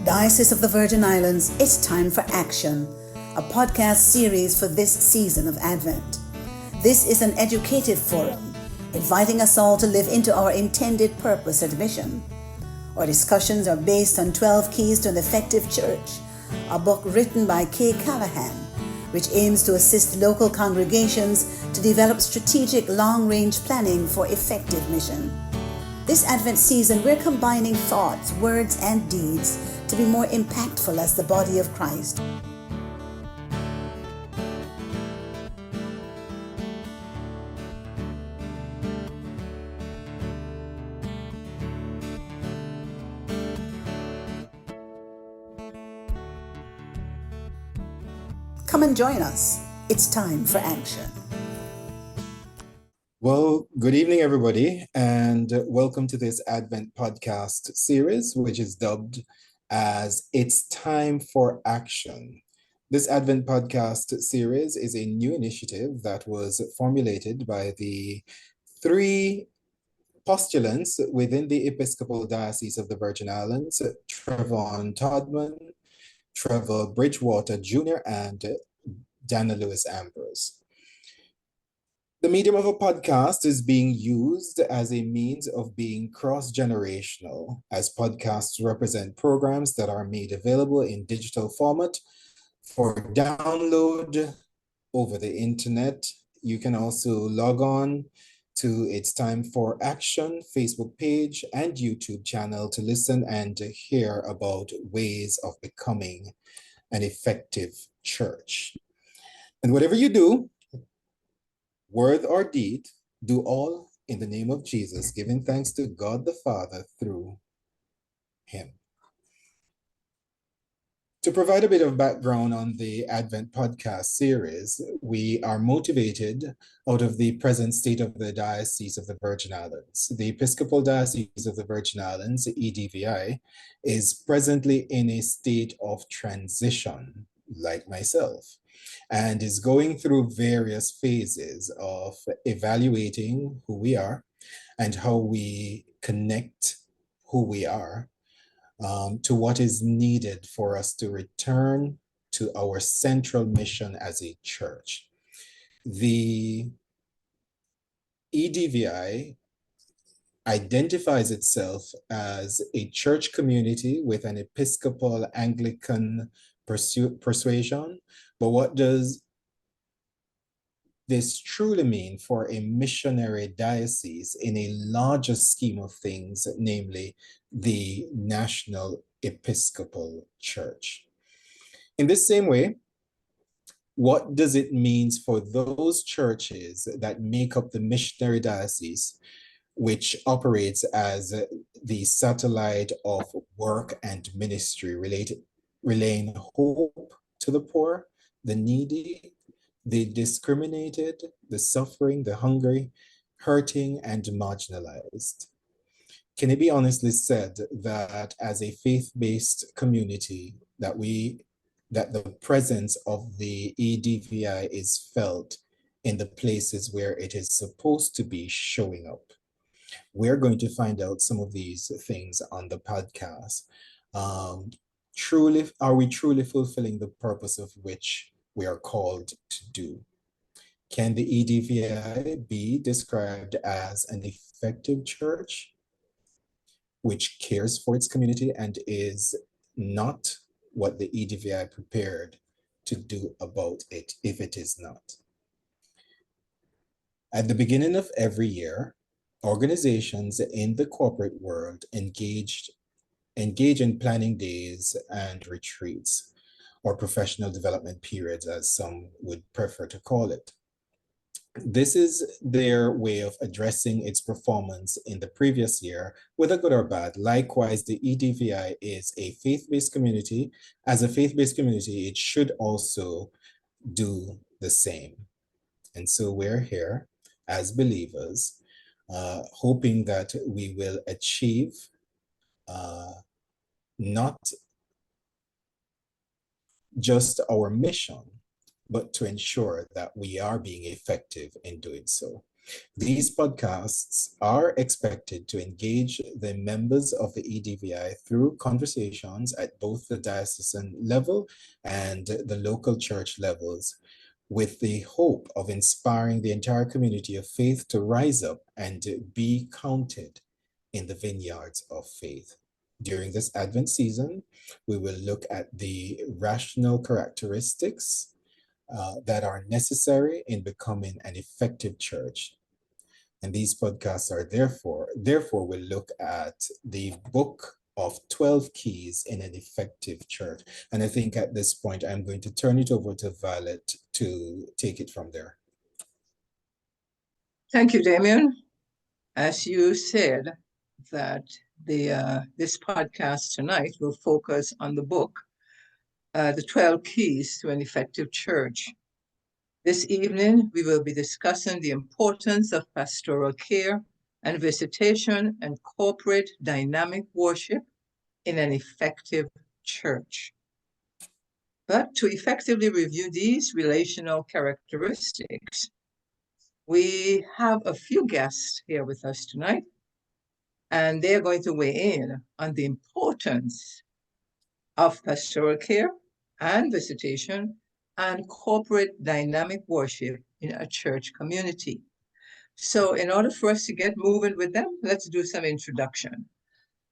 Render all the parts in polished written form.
Diocese of the Virgin Islands, it's time for action, a podcast series for this season of Advent. This is an educative forum, inviting us all to live into our intended purpose and mission. Our discussions are based on 12 Keys to an Effective Church, a book written by Kay Callahan, which aims to assist local congregations to develop strategic long-range planning for effective mission. This Advent season, we're combining thoughts, words, and deeds to be more impactful as the body of Christ. Come and join us. It's time for action. Well, good evening, everybody, and welcome to this Advent podcast series, which is dubbed as It's Time for Action. This Advent podcast series is a new initiative that was formulated by the three postulants within the Episcopal Diocese of the Virgin Islands, Trevon Todman, Trevor Bridgewater Jr., and Dana Lewis Ambrose. The medium of a podcast is being used as a means of being cross-generational, as podcasts represent programs that are made available in digital format for download over the internet. You can also log on to It's Time for Action Facebook page and YouTube channel to listen and to hear about ways of becoming an effective church. And whatever you do, word or deed, do all in the name of Jesus, giving thanks to God the Father through him. To provide a bit of background on the Advent podcast series, we are motivated out of the present state of the Diocese of the Virgin Islands. The Episcopal Diocese of the Virgin Islands, EDVI, is presently in a state of transition, like myself, and is going through various phases of evaluating who we are and how we connect who we are to what is needed for us to return to our central mission as a church. The EDVI identifies itself as a church community with an Episcopal Anglican persuasion, but what does this truly mean for a missionary diocese in a larger scheme of things, namely the National Episcopal Church? In this same way, what does it mean for those churches that make up the missionary diocese, which operates as the satellite of work and ministry, relaying hope to the poor, the needy, the discriminated, the suffering, the hungry, hurting, and marginalized? Can it be honestly said that as a faith-based community that the presence of the EDVI is felt in the places where it is supposed to be showing up? We're going to find out some of these things on the podcast. Are we truly fulfilling the purpose of which we are called to do? Can the EDVI be described as an effective church which cares for its community and is not what the EDVI prepared to do about it if it is not? At the beginning of every year, organizations in the corporate world engage in planning days and retreats, or professional development periods, as some would prefer to call it. This is their way of addressing its performance in the previous year, whether good or bad. Likewise, the EDVI is a faith-based community. As a faith-based community, it should also do the same. And so we're here as believers, hoping that we will achieve not just our mission, but to ensure that we are being effective in doing so. These podcasts are expected to engage the members of the EDVI through conversations at both the diocesan level and the local church levels, with the hope of inspiring the entire community of faith to rise up and be counted in the vineyards of faith. During this Advent season, we will look at the rational characteristics that are necessary in becoming an effective church. And these podcasts are therefore we'll look at the book of 12 keys in an effective church. And I think at this point, I'm going to turn it over to Violet to take it from there. Thank you, Damien. As you said, that this podcast tonight will focus on the book, The 12 Keys to an Effective Church. This evening, we will be discussing the importance of pastoral care and visitation and corporate dynamic worship in an effective church. But to effectively review these relational characteristics, we have a few guests here with us tonight, and they're going to weigh in on the importance of pastoral care and visitation and corporate dynamic worship in a church community. So in order for us to get moving with them, let's do some introduction.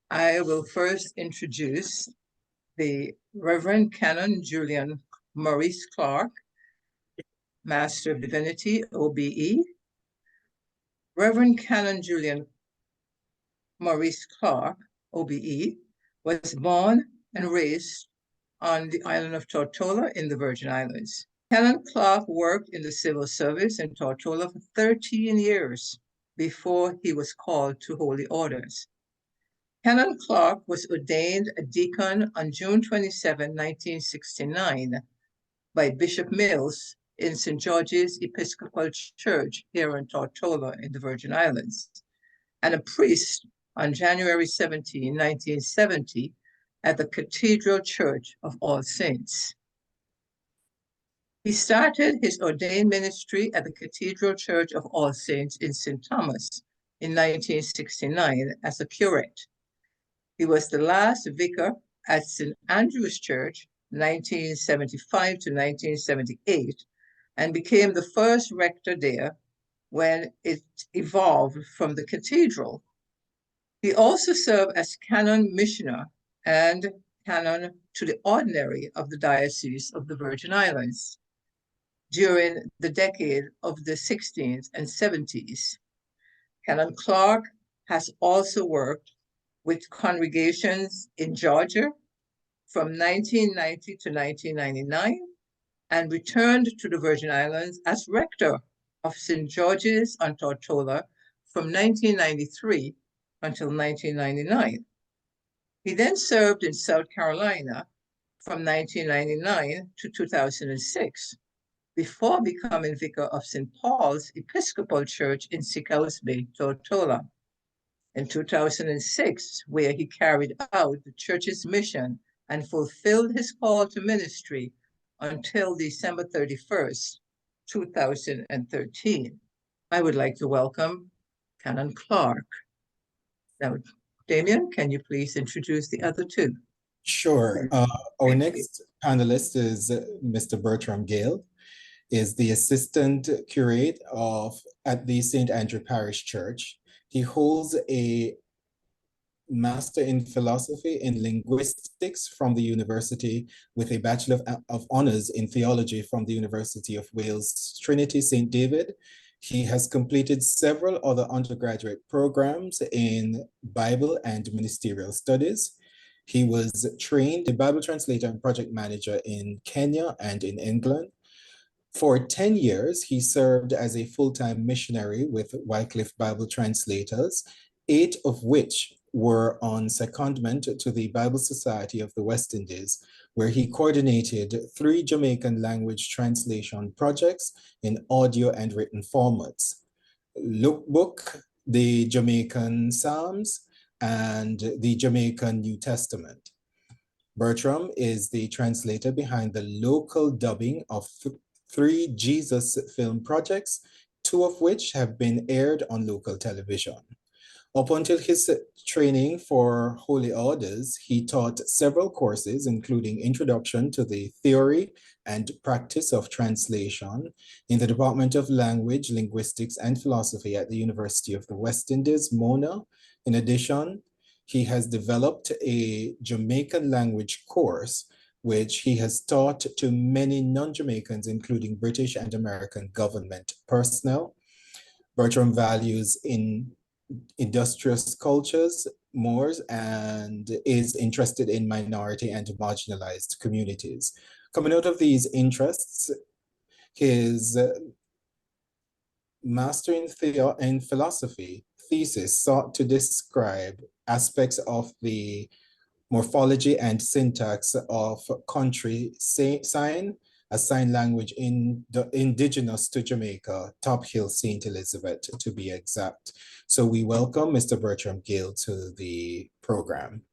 I will first introduce the Reverend Canon Julian Maurice Clark, Master of Divinity, OBE. Reverend Canon Julian Maurice Clark, OBE, was born and raised on the island of Tortola in the Virgin Islands. Canon Clark worked in the civil service in Tortola for 13 years before he was called to holy orders. Canon Clark was ordained a deacon on June 27, 1969 by Bishop Mills in St. George's Episcopal Church here in Tortola in the Virgin Islands, and a priest on January 17, 1970 at the Cathedral Church of All Saints. He started his ordained ministry at the Cathedral Church of All Saints in St. Thomas in 1969 as a curate. He was the last vicar at St. Andrew's Church 1975 to 1978 and became the first rector there when it evolved from the cathedral. He also served as canon missioner and canon to the ordinary of the Diocese of the Virgin Islands during the decade of the 60s and 70s. Canon Clark has also worked with congregations in Georgia from 1990 to 1999 and returned to the Virgin Islands as rector of St. George's on Tortola from 1993 until 1999. He then served in South Carolina from 1999 to 2006, before becoming vicar of St. Paul's Episcopal Church in Sickles Bay, Tortola. In 2006, where he carried out the church's mission and fulfilled his call to ministry until December 31st, 2013. I would like to welcome Canon Clark. Now, Damien, can you please introduce the other two? Sure. Our next panelist is Mr. Bertram Gale, is the assistant curate at the St. Andrew Parish Church. He holds a Master in Philosophy in Linguistics from the University with a Bachelor of Honors in Theology from the University of Wales, Trinity St. David. He has completed several other undergraduate programs in Bible and Ministerial Studies. He was trained a Bible translator and project manager in Kenya and in England. For 10 years, he served as a full-time missionary with Wycliffe Bible Translators, 8 of which were on secondment to the Bible Society of the West Indies, where he coordinated 3 Jamaican language translation projects in audio and written formats: Lookbook, the Jamaican Psalms, and the Jamaican New Testament. Bertram is the translator behind the local dubbing of 3 Jesus film projects two of which have been aired on local television. Up until his training for Holy Orders, he taught several courses, including Introduction to the Theory and Practice of Translation in the Department of Language, Linguistics, and Philosophy at the University of the West Indies, Mona. In addition, he has developed a Jamaican language course, which he has taught to many non-Jamaicans, including British and American government personnel. Bertram values in industrious cultures more and is interested in minority and marginalized communities. Coming out of these interests, his Master in Philosophy thesis sought to describe aspects of the morphology and syntax of country sign, a sign language indigenous to Jamaica, Top Hill St. Elizabeth to be exact. So we welcome Mr. Bertram Gill to the program.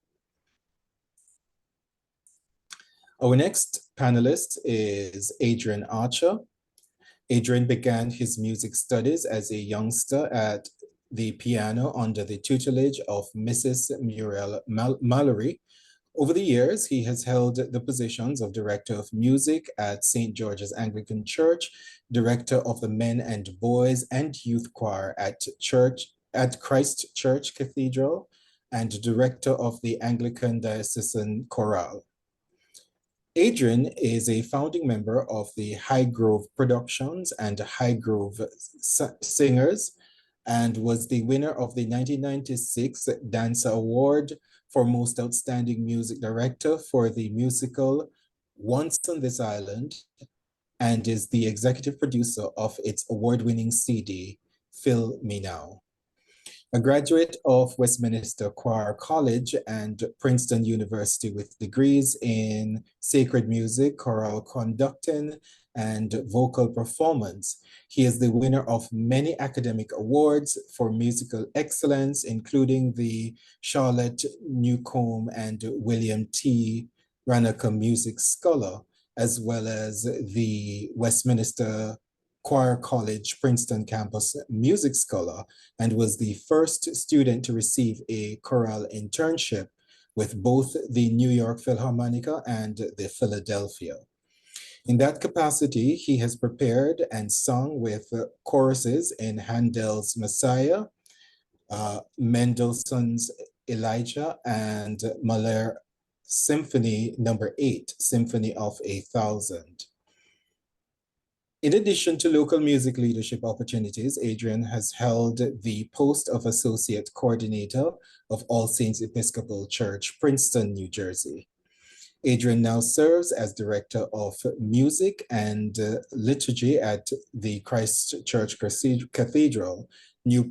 Our next panelist is Adrian Archer. Adrian began his music studies as a youngster at the piano under the tutelage of Mrs. Muriel Mallory. Over the years, he has held the positions of Director of Music at St. George's Anglican Church, Director of the Men and Boys and Youth Choir at Christ Church Cathedral, and Director of the Anglican Diocesan Chorale. Adrian is a founding member of the Highgrove Productions and Highgrove Singers, and was the winner of the 1996 Dancer Award for Most Outstanding Music Director for the musical Once on This Island, and is the executive producer of its award-winning CD, Fill Me Now. A graduate of Westminster Choir College and Princeton University with degrees in sacred music, choral conducting, and vocal performance. He is the winner of many academic awards for musical excellence, including the Charlotte Newcomb and William T. Ranacka Music Scholar, as well as the Westminster Choir College Princeton Campus Music Scholar, and was the first student to receive a choral internship with both the New York Philharmonica and the Philadelphia. In that capacity, he has prepared and sung with choruses in Handel's Messiah, Mendelssohn's Elijah, and Mahler Symphony No. 8, Symphony of a Thousand. In addition to local music leadership opportunities, Adrian has held the post of Associate Coordinator of All Saints Episcopal Church, Princeton, New Jersey. Adrian now serves as Director of Music and Liturgy at the Christ Church Cathedral, New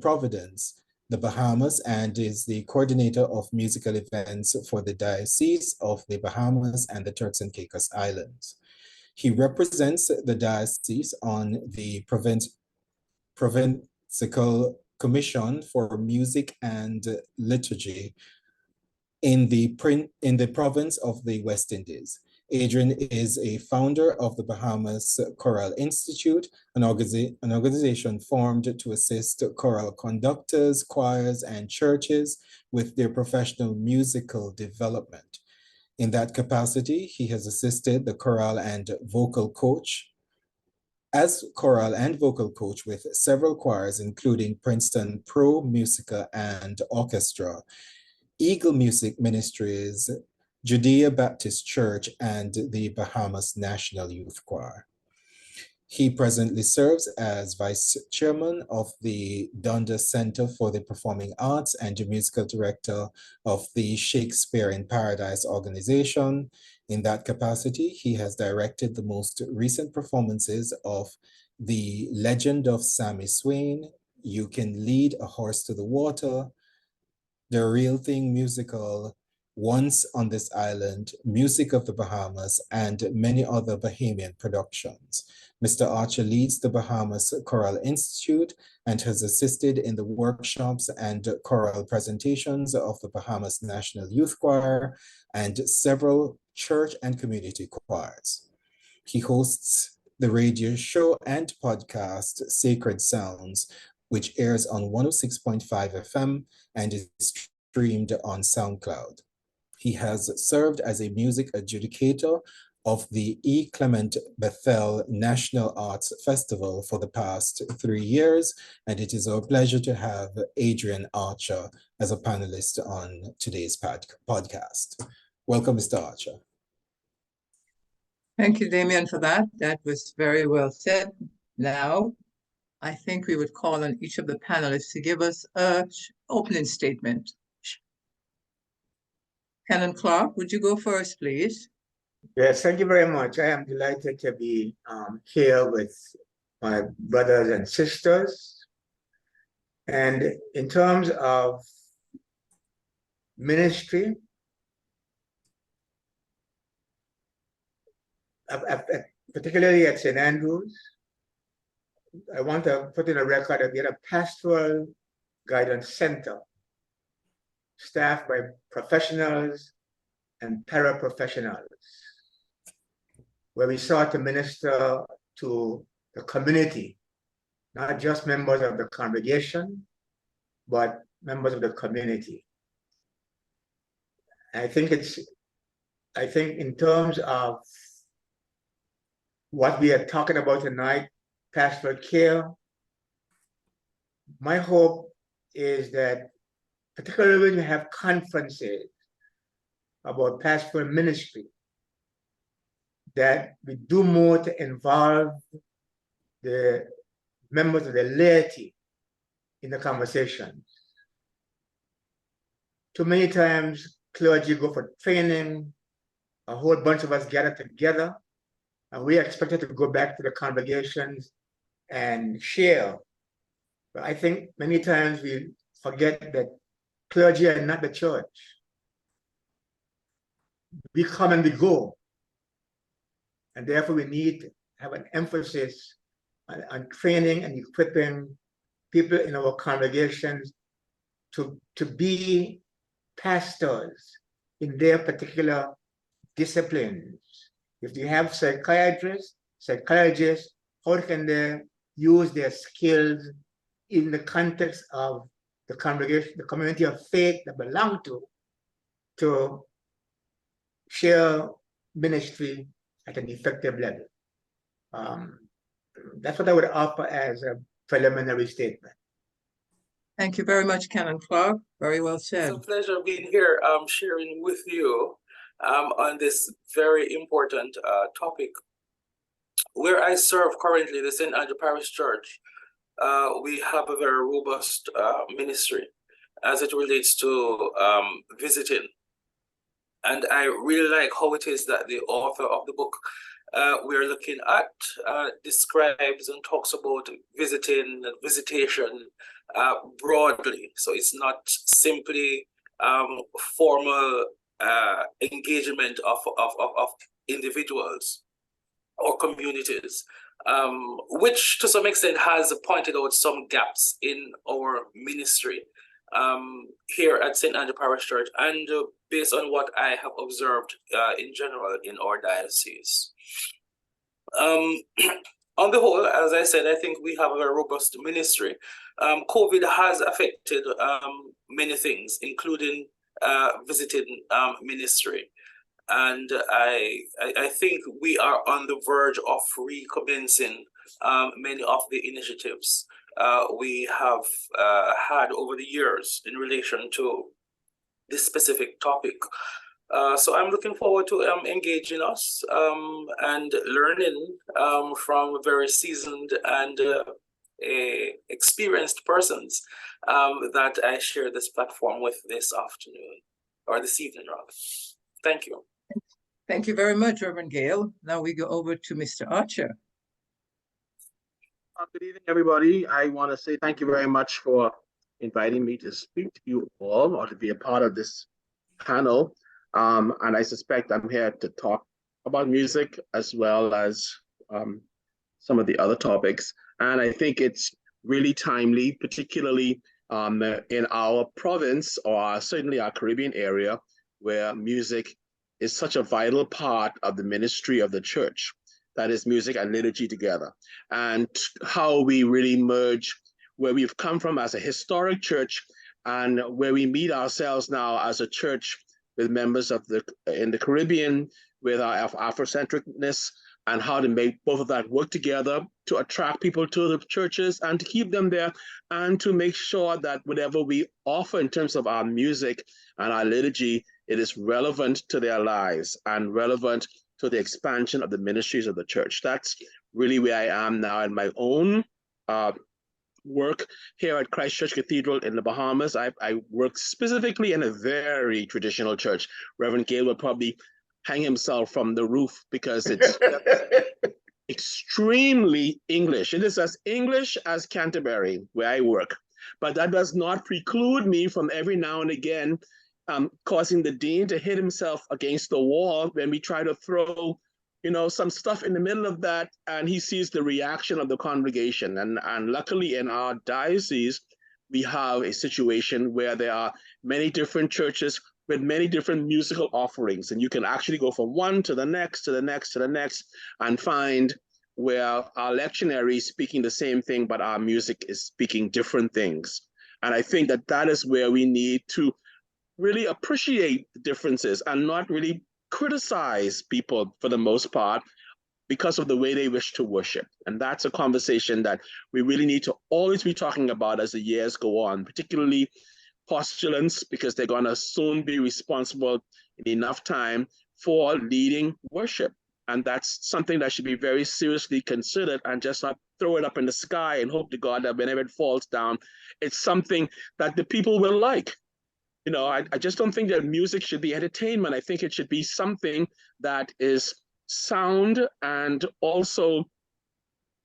Providence, the Bahamas, and is the Coordinator of Musical Events for the Diocese of the Bahamas and the Turks and Caicos Islands. He represents the diocese on the Provincial Commission for Music and Liturgy in the province of the West Indies. Adrian is a founder of the Bahamas Choral Institute, an organization formed to assist choral conductors, choirs, and churches with their professional musical development. In that capacity, he has assisted the choral and vocal coach with several choirs, including Princeton Pro Musica and Orchestra, Eagle Music Ministries, Judea Baptist Church, and the Bahamas National Youth Choir. He presently serves as Vice Chairman of the Dundas Center for the Performing Arts and Musical Director of the Shakespeare in Paradise organization. In that capacity, he has directed the most recent performances of The Legend of Sammy Swain, You Can Lead a Horse to the Water, The Real Thing Musical, Once on This Island, Music of the Bahamas, and many other Bahamian productions. Mr. Archer leads the Bahamas Choral Institute and has assisted in the workshops and choral presentations of the Bahamas National Youth Choir and several church and community choirs. He hosts the radio show and podcast Sacred Sounds, which airs on 106.5 FM and is streamed on SoundCloud. He has served as a music adjudicator of the E. Clement Bethel National Arts Festival for the past 3 years, and it is our pleasure to have Adrian Archer as a panelist on today's podcast. Welcome, Mr. Archer. Thank you, Damien, for that. That was very well said. Now, I think we would call on each of the panelists to give us an opening statement. Canon Clark, would you go first, please? Yes, thank you very much. I am delighted to be here with my brothers and sisters. And in terms of ministry, particularly at St. Andrews, I want to put in a record that we had a pastoral guidance center staffed by professionals and paraprofessionals, where we sought to minister to the community, not just members of the congregation, but members of the community. I think in terms of what we are talking about tonight, pastoral care, my hope is that, particularly when you have conferences about pastoral ministry, that we do more to involve the members of the laity in the conversations. Too many times, clergy go for training, a whole bunch of us gather together, and we are expected to go back to the congregations and share. But I think many times we forget that clergy are not the church. We come and we go. And therefore we need to have an emphasis on training and equipping people in our congregations to be pastors in their particular disciplines. If you have psychiatrists, psychologists, how can they use their skills in the context of the congregation, the community of faith they belong to share ministry at an effective level? That's what I would offer as a preliminary statement. Thank you very much, Canon Clark. Very well said. It's a pleasure being here sharing with you on this very important topic. Where I serve currently, the St. Andrew Parish Church, we have a very robust ministry as it relates to visiting. And I really like how it is that the author of the book we're looking at describes and talks about visiting and visitation broadly. So it's not simply formal engagement of individuals or communities, which to some extent has pointed out some gaps in our ministry here at St. Andrew Parish Church, and based on what I have observed in general in our diocese. On the whole, as I said, I think we have a very robust ministry. COVID has affected many things, including visiting ministry. And I think we are on the verge of recommencing many of the initiatives we have had over the years in relation to this specific topic. So I'm looking forward to engaging us and learning from very seasoned and experienced persons that I share this platform with this afternoon, or this evening rather. Thank you. Thank you very much, Reverend Gale. Now we go over to Mr. Archer. Good evening, everybody. I want to say thank you very much for inviting me to speak to you all or to be a part of this panel. And I suspect I'm here to talk about music as well as some of the other topics. And I think it's really timely, particularly in our province or certainly our Caribbean area, where music is such a vital part of the ministry of the church, that is music and liturgy together, and how we really merge where we've come from as a historic church and where we meet ourselves now as a church with members of in the Caribbean with our Afrocentricness, and how to make both of that work together to attract people to the churches and to keep them there, and to make sure that whatever we offer in terms of our music and our liturgy, it is relevant to their lives and relevant to the expansion of the ministries of the church. That's really where I am now in my own work here at Christ Church Cathedral in the Bahamas. I work specifically in a very traditional church. Reverend Gale will probably hang himself from the roof because it's extremely English. It is as English as Canterbury, where I work. But that does not preclude me from every now and again causing the dean to hit himself against the wall when we try to throw, some stuff in the middle of that, and he sees the reaction of the congregation. And luckily in our diocese, we have a situation where there are many different churches with many different musical offerings, and you can actually go from one to the next, to the next, to the next, and find where our lectionary is speaking the same thing, but our music is speaking different things. And I think that is where we need to really appreciate the differences and not really criticize people for the most part because of the way they wish to worship. And that's a conversation that we really need to always be talking about as the years go on, particularly postulants, because they're going to soon be responsible in enough time for leading worship. And that's something that should be very seriously considered, and just not throw it up in the sky and hope to God that whenever it falls down, it's something that the people will like. I just don't think that music should be entertainment. I think it should be something that is sound and also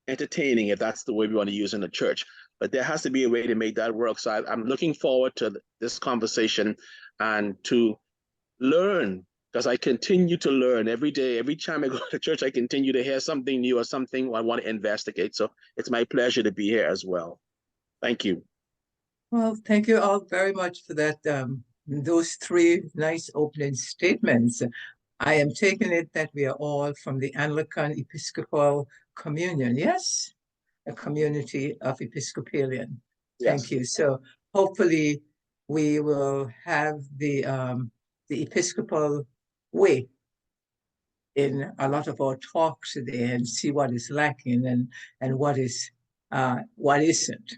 entertaining, if that's the way we want to use in the church. But there has to be a way to make that work. So I'm looking forward to this conversation and to learn, because I continue to learn every day. Every time I go to church, I continue to hear something new or something I want to investigate. So it's my pleasure to be here as well. Thank you. Well, thank you all very much for that. Those three nice opening statements. I am taking it that we are all from the Anglican Episcopal Communion, yes? A community of Episcopalian. Yes. Thank you. So hopefully we will have the Episcopal way in a lot of our talks today, and see what is lacking and what isn't.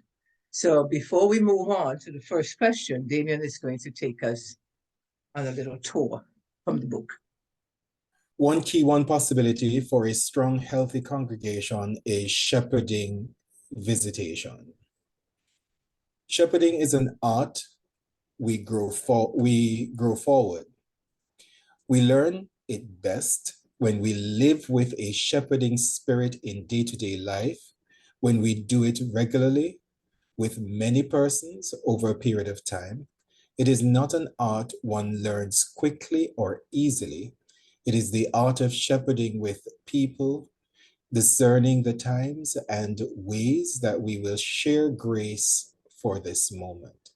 So before we move on to the first question, Damien is going to take us on a little tour from the book. One possibility for a strong, healthy congregation is shepherding visitation. Shepherding is an art. We grow forward. We learn it best when we live with a shepherding spirit in day-to-day life, when we do it regularly with many persons over a period of time. It is not an art one learns quickly or easily. It is the art of shepherding with people, discerning the times and ways that we will share grace for this moment.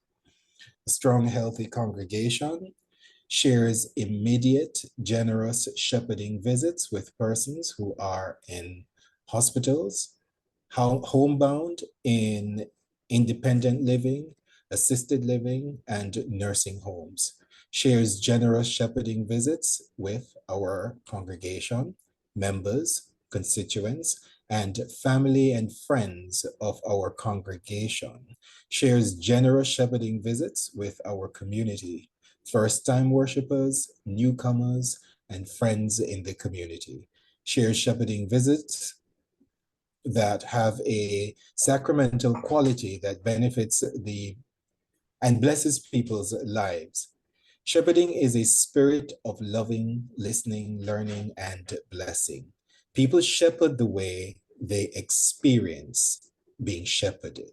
A strong, healthy congregation shares immediate, generous shepherding visits with persons who are in hospitals, homebound, in independent living, assisted living, and nursing homes. Shares generous shepherding visits with our congregation, members, constituents, and family and friends of our congregation. Shares generous shepherding visits with our community, first-time worshipers, newcomers, and friends in the community. Shares shepherding visits that have a sacramental quality that benefits and blesses people's lives. Shepherding is a spirit of loving, listening, learning, and blessing. People shepherd the way they experience being shepherded.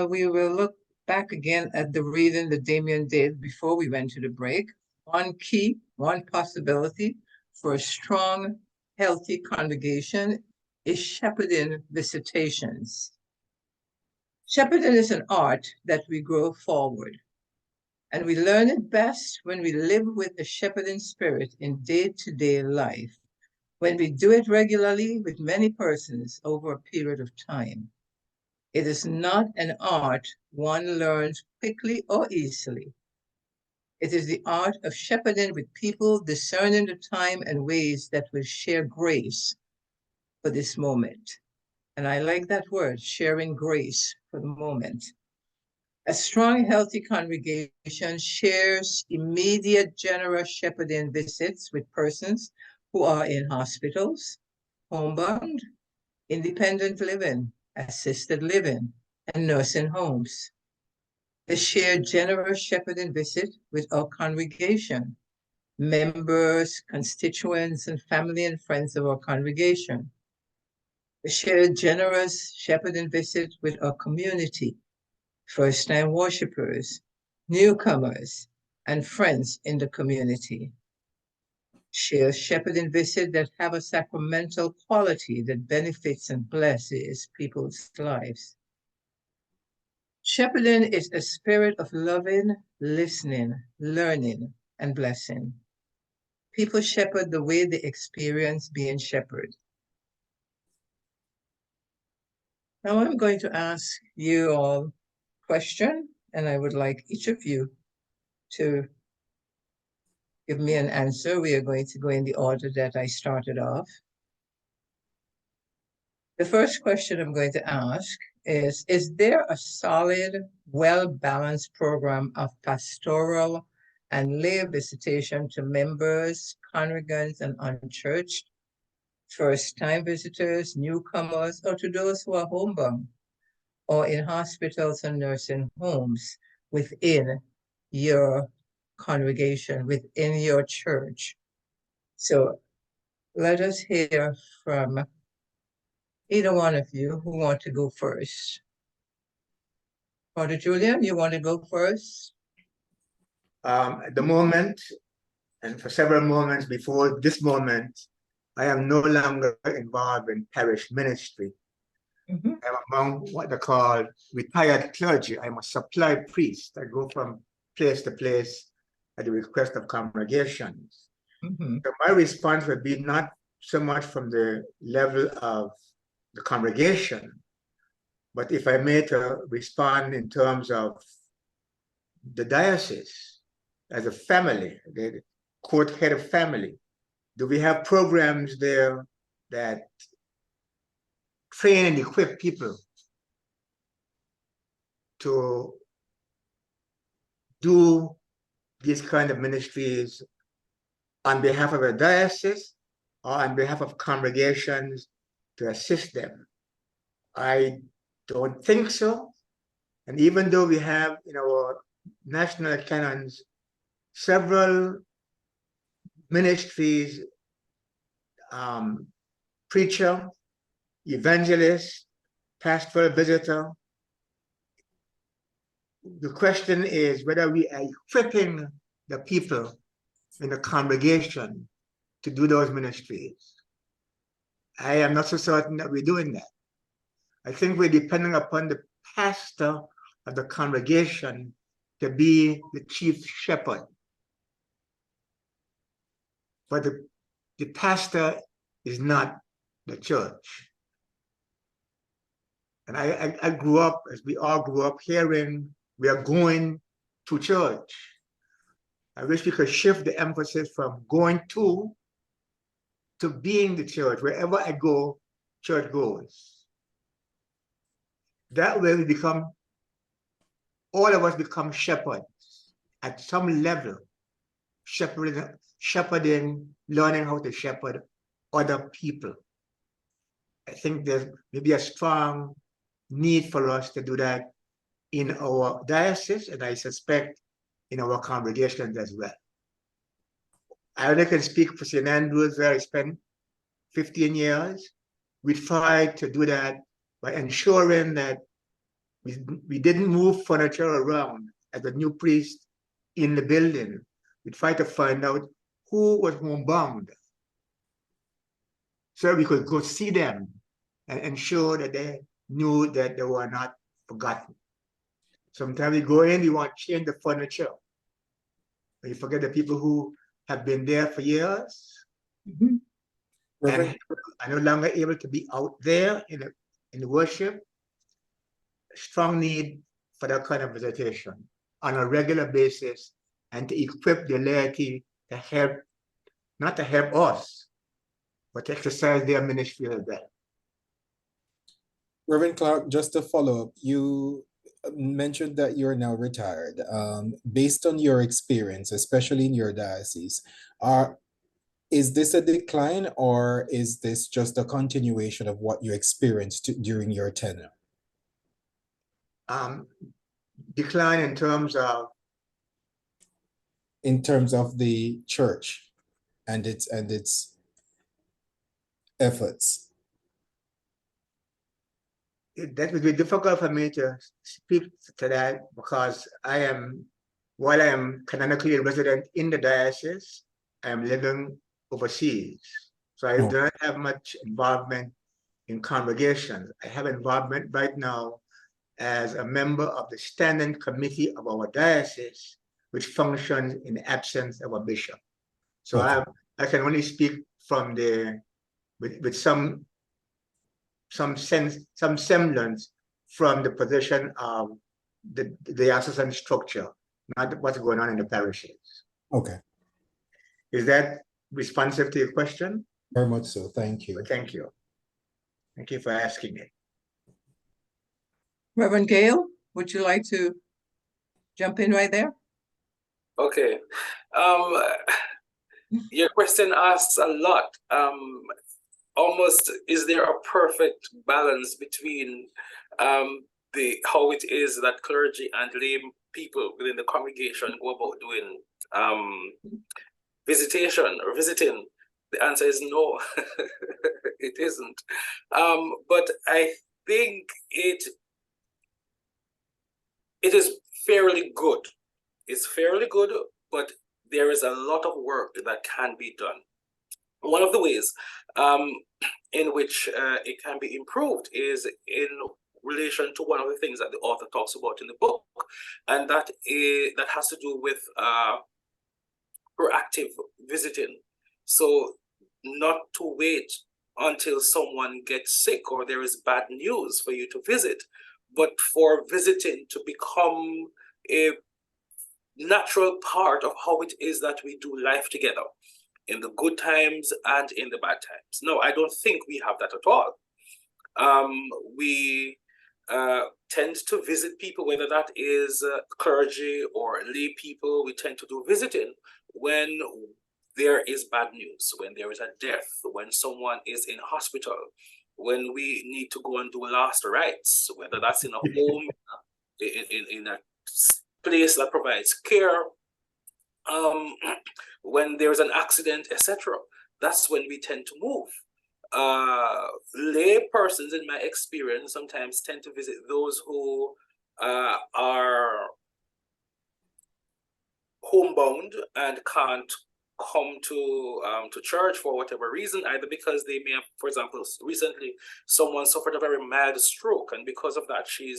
we will look back again at the reading that Damien did before we went to the break. One possibility for a strong, healthy congregation is shepherding visitations. Shepherding is an art that we grow forward, and we learn it best when we live with the shepherding spirit in day-to-day life, when we do it regularly with many persons over a period of time. It is not an art one learns quickly or easily. It is the art of shepherding with people, discerning the time and ways that will share grace for this moment. And I like that word, sharing grace for the moment. A strong, healthy congregation shares immediate, generous shepherding visits with persons who are in hospitals, homebound, independent living, assisted living, and nursing homes. They share generous shepherding visit with our congregation, members, constituents, and family and friends of our congregation. They share generous shepherding visit with our community, first-time worshipers, newcomers, and friends in the community. Share shepherding visit that have a sacramental quality that benefits and blesses people's lives. Shepherding is a spirit of loving, listening, learning, and blessing. People shepherd the way they experience being shepherded. Now I'm going to ask you all a question, and I would like each of you to give me an answer. We are going to go in the order that I started off. The first question I'm going to ask is there a solid, well-balanced program of pastoral and lay visitation to members, congregants, and unchurched, first-time visitors, newcomers, or to those who are homebound, or in hospitals and nursing homes within your congregation, within your church? So let us hear from either one of you who want to go first. Father Julian, you want to go first? At the moment, and for several moments before this moment, I am no longer involved in parish ministry. I'm among what they call retired clergy. I'm a supply priest. I go from place to place at the request of congregations. So my response would be not so much from the level of the congregation, but if I may to respond in terms of the diocese as a family, the court head of family, do we have programs there that train and equip people to do these kind of ministries on behalf of a diocese or on behalf of congregations to assist them? I don't think so. And even though we have in our national canons several ministries, preacher, evangelist, pastoral visitor, the question is whether we are equipping the people in the congregation to do those ministries. I am not so certain that we're doing that. I think we're depending upon the pastor of the congregation to be the chief shepherd. But the pastor is not the church. And I grew up, as we all grew up, hearing we are going to church. I wish we could shift the emphasis from going to being the church. Wherever I go, church goes. That way we become, all of us become shepherds at some level, shepherding, learning how to shepherd other people. I think there's maybe a strong need for us to do that in our diocese, and I suspect in our congregations as well. I only can speak for St. Andrews, where I spent 15 years. We tried to do that by ensuring that we didn't move furniture around as a new priest in the building. We tried to find out who was homebound, so we could go see them and ensure that they knew that they were not forgotten. Sometimes we go in, we want to change the furniture. But you forget the people who have been there for years and Reverend, are no longer able to be out there in the worship. Strong need for that kind of visitation on a regular basis and to equip the laity to help, not to help us, but to exercise their ministry as well. Reverend Clark, just to follow up, you mentioned that you're now retired. Based on your experience, especially in your diocese, is this a decline or is this just a continuation of what you experienced during your tenure? Decline in terms of? In terms of the church and its efforts. That would be difficult for me to speak to that because while I am canonically a resident in the diocese, I am living overseas. So I don't have much involvement in congregations. I have involvement right now as a member of the standing committee of our diocese, which functions in the absence of a bishop. So I can only speak from with some semblance from the position of the diocesan structure, not what's going on in the parishes. Okay. Is that responsive to your question? Very much so. Thank you. Thank you. Thank you for asking it. Reverend Gale, would you like to jump in right there? Okay. Your question asks a lot. Almost, is there a perfect balance between how it is that clergy and lay people within the congregation go about doing visitation or visiting? The answer is no, it isn't. But I think it is fairly good. It's fairly good, but there is a lot of work that can be done. One of the ways in which it can be improved is in relation to one of the things that the author talks about in the book, and that has to do with proactive visiting. So not to wait until someone gets sick or there is bad news for you to visit, but for visiting to become a natural part of how it is that we do life together, in the good times and in the bad times. No, I don't think we have that at all. We tend to visit people, whether that is clergy or lay people. We tend to do visiting when there is bad news, when there is a death, when someone is in hospital, when we need to go and do last rites, whether that's in a home, in a place that provides care, when there's an accident, etc. That's when we tend to move. Lay persons, in my experience, sometimes tend to visit those who are homebound and can't come to church for whatever reason, either because they may have, for example, recently someone suffered a very mild stroke, and because of that she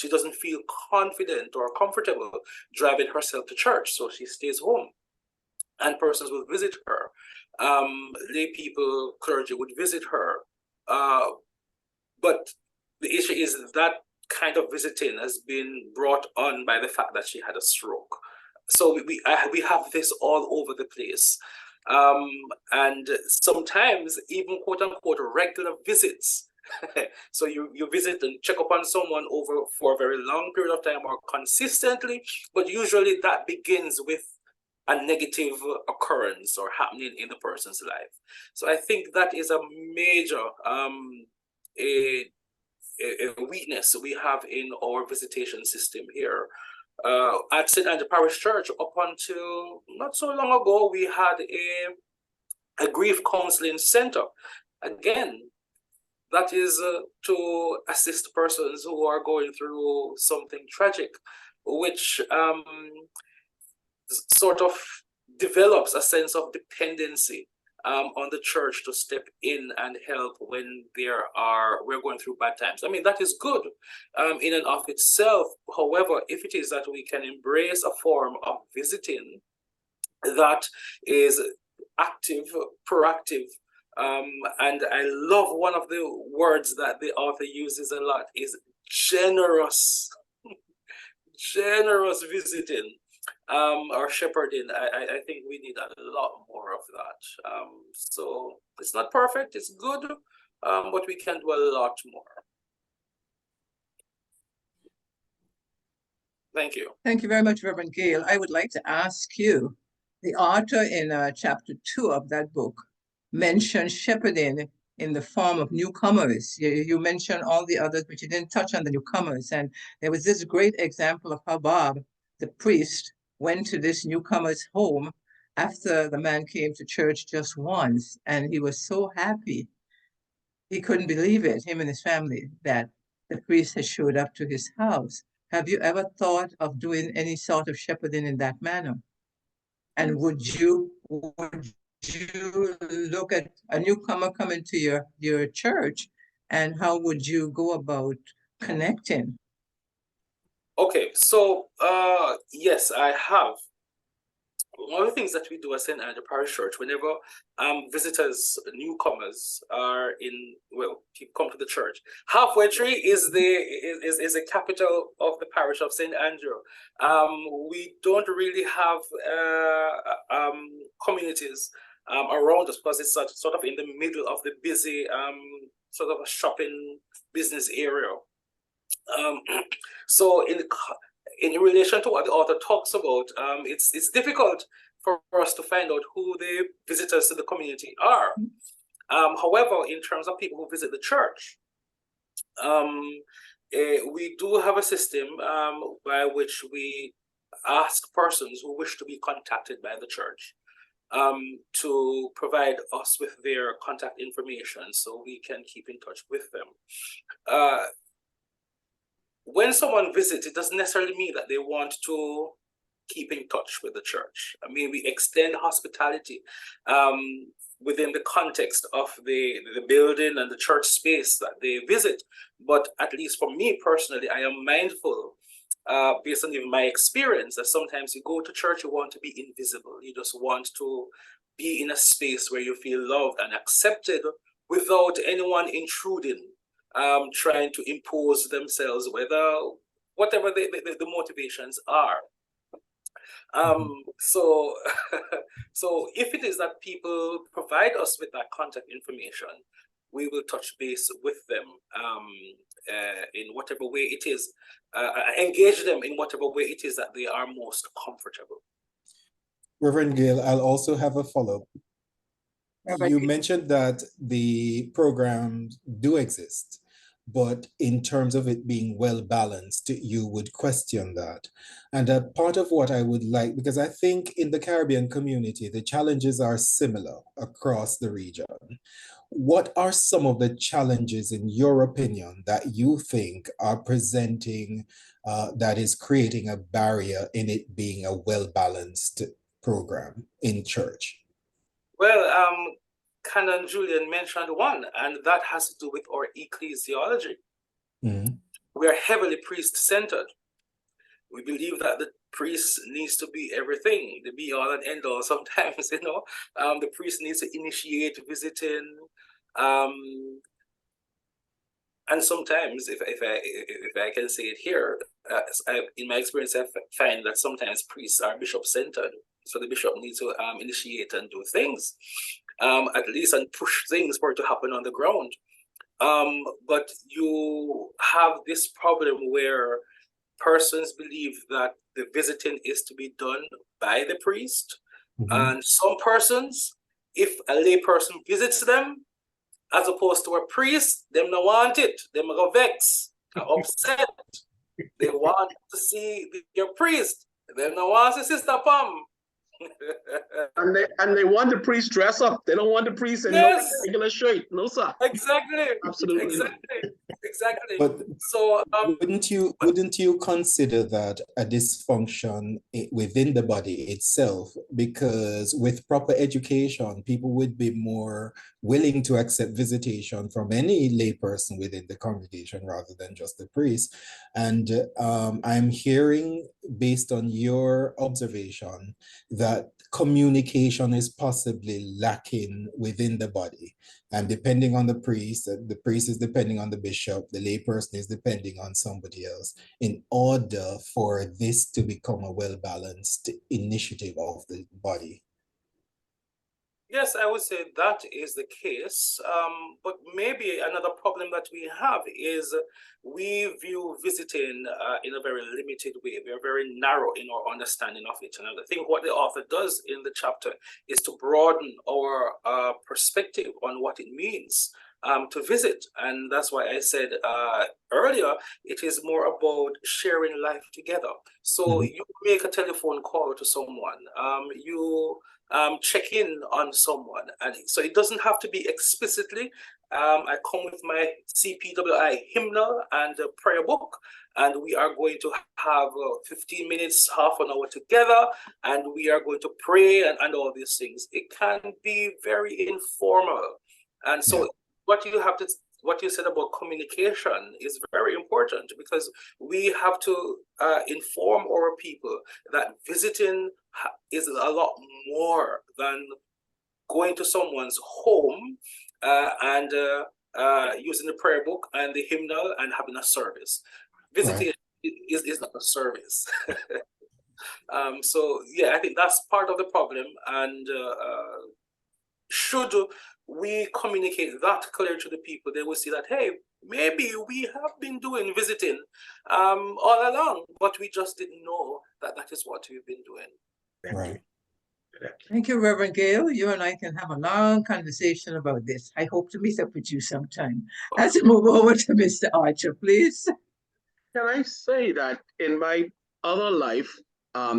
doesn't feel confident or comfortable driving herself to church, so she stays home, and persons will visit her. Lay people, clergy would visit her, but the issue is that kind of visiting has been brought on by the fact that she had a stroke. So we have this all over the place, and sometimes even quote unquote regular visits. So you visit and check up on someone for a very long period of time or consistently, but usually that begins with a negative occurrence or happening in the person's life. So I think that is a major a weakness we have in our visitation system here. At St. Andrew Parish Church, up until not so long ago, we had a grief counseling center. Again, that is to assist persons who are going through something tragic, which sort of develops a sense of dependency on the church to step in and help when we're going through bad times. I mean, that is good in and of itself. However, if it is that we can embrace a form of visiting that is active, proactive, and I love one of the words that the author uses a lot is generous, generous visiting. Or shepherding. I think we need a lot more of that. So it's not perfect, it's good, but we can do a lot more. Thank you. Thank you very much, Reverend Gale. I would like to ask you, the author in chapter 2 of that book mentioned shepherding in the form of newcomers. You mentioned all the others, but you didn't touch on the newcomers. And there was this great example of how Bob, the priest, went to this newcomer's home after the man came to church just once, and he was so happy. He couldn't believe it, him and his family, that the priest had showed up to his house. Have you ever thought of doing any sort of shepherding in that manner? And would you look at a newcomer coming to your church, and how would you go about connecting? Okay, so yes, I have. One of the things that we do at St. Andrew Parish Church, whenever visitors, newcomers are come to the church, Halfway Tree is the capital of the parish of St. Andrew. We don't really have communities around us because it's sort of in the middle of the busy sort of a shopping business area. So in relation to what the author talks about, it's difficult for us to find out who the visitors to the community are. However, in terms of people who visit the church, we do have a system by which we ask persons who wish to be contacted by the church to provide us with their contact information so we can keep in touch with them. When someone visits, it doesn't necessarily mean that they want to keep in touch with the church. I mean, we extend hospitality within the context of the building and the church space that they visit. But at least for me personally, I am mindful, based on even my experience, that sometimes you go to church, you want to be invisible. You just want to be in a space where you feel loved and accepted without anyone intruding. Trying to impose themselves, whatever the motivations are. So if it is that people provide us with that contact information, we will touch base with them in whatever way it is, engage them in whatever way it is that they are most comfortable. Reverend Gale, I'll also have a follow-up. You mentioned that the programs do exist, but in terms of it being well balanced, you would question that. And a part of what I would like, because I think in the Caribbean community, the challenges are similar across the region. What are some of the challenges, in your opinion, that you think are presenting, that is creating a barrier in it being a well-balanced program in church? Well, Canon Julian mentioned one, and that has to do with our ecclesiology. Mm-hmm. We are heavily priest-centered. We believe that the priest needs to be everything, the be-all and end-all. Sometimes, the priest needs to initiate visiting, and sometimes, if I can say it here, in my experience, I find that sometimes priests are bishop-centered. So the bishop needs to initiate and do things, at least, and push things for it to happen on the ground. But you have this problem where persons believe that the visiting is to be done by the priest. Mm-hmm. And some persons, if a lay person visits them, as opposed to a priest, them not want it. Them go vex, upset. They want to see your priest. Them not want to see Sister Pam. And they want the priest dress up. They don't want the priest in no Yes, regular shirt. No, sir. exactly, Absolutely not. exactly. But So wouldn't you consider that a dysfunction within the body itself? Because with proper education, people would be more willing to accept visitation from any layperson within the congregation rather than just the priest. And I'm hearing, based on your observation, that communication is possibly lacking within the body. And depending on the priest is depending on the bishop, the layperson is depending on somebody else in order for this to become a well-balanced initiative of the body. yes, I would say that is the case. But maybe another problem that we have is we view visiting in a very limited way. We are very narrow in our understanding of it. And I think what the author does in the chapter is to broaden our perspective on what it means to visit. And that's why I said earlier, it is more about sharing life together. So you make a telephone call to someone, you check in on someone, and so it doesn't have to be explicitly. I come with my CPWI hymnal and a prayer book, and we are going to have 15 minutes, half an hour together, and we are going to pray and all these things. It can be very informal. And so what you said about communication is very important, because we have to inform our people that visiting is a lot more than going to someone's home and using the prayer book and the hymnal and having a service. Visiting is not a service. So yeah, I think that's part of the problem. And should we communicate that clearly to the people, they will see that, hey, maybe we have been doing visiting all along, but we just didn't know that that is what we've been doing. Right. Thank you, Reverend Gail. You and I can have a long conversation about this. I hope to meet up with you sometime. As we move over to Mr. Archer, please. Can I say that in my other life,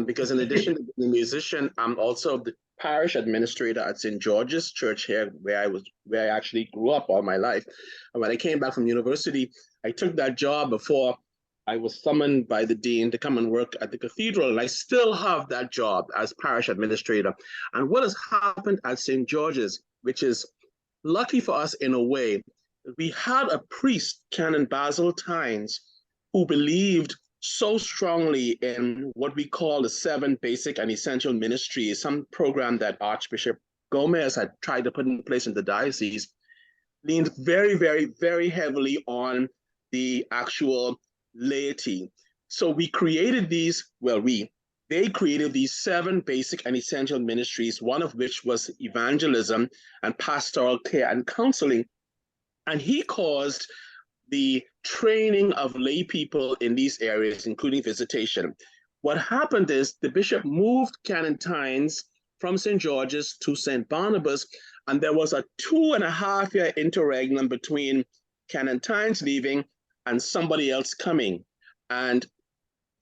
because in addition to being a musician, I'm also the parish administrator at St. George's Church here, where I actually grew up all my life. And when I came back from university, I took that job before I was summoned by the dean to come and work at the cathedral, and I still have that job as parish administrator. And what has happened at St. George's, which is lucky for us in a way, we had a priest, Canon Basil Tynes, who believed so strongly in what we call the 7 basic and essential ministries, some program that Archbishop Gomez had tried to put in place in the diocese, leaned very, very, very heavily on the actual laity. So we created they created these 7 basic and essential ministries, one of which was evangelism and pastoral care and counseling. And he caused the training of lay people in these areas, including visitation. What happened is the bishop moved Canon Tynes from St. George's to St. Barnabas, and there was a 2.5-year interregnum between Canon Tynes leaving and somebody else coming. And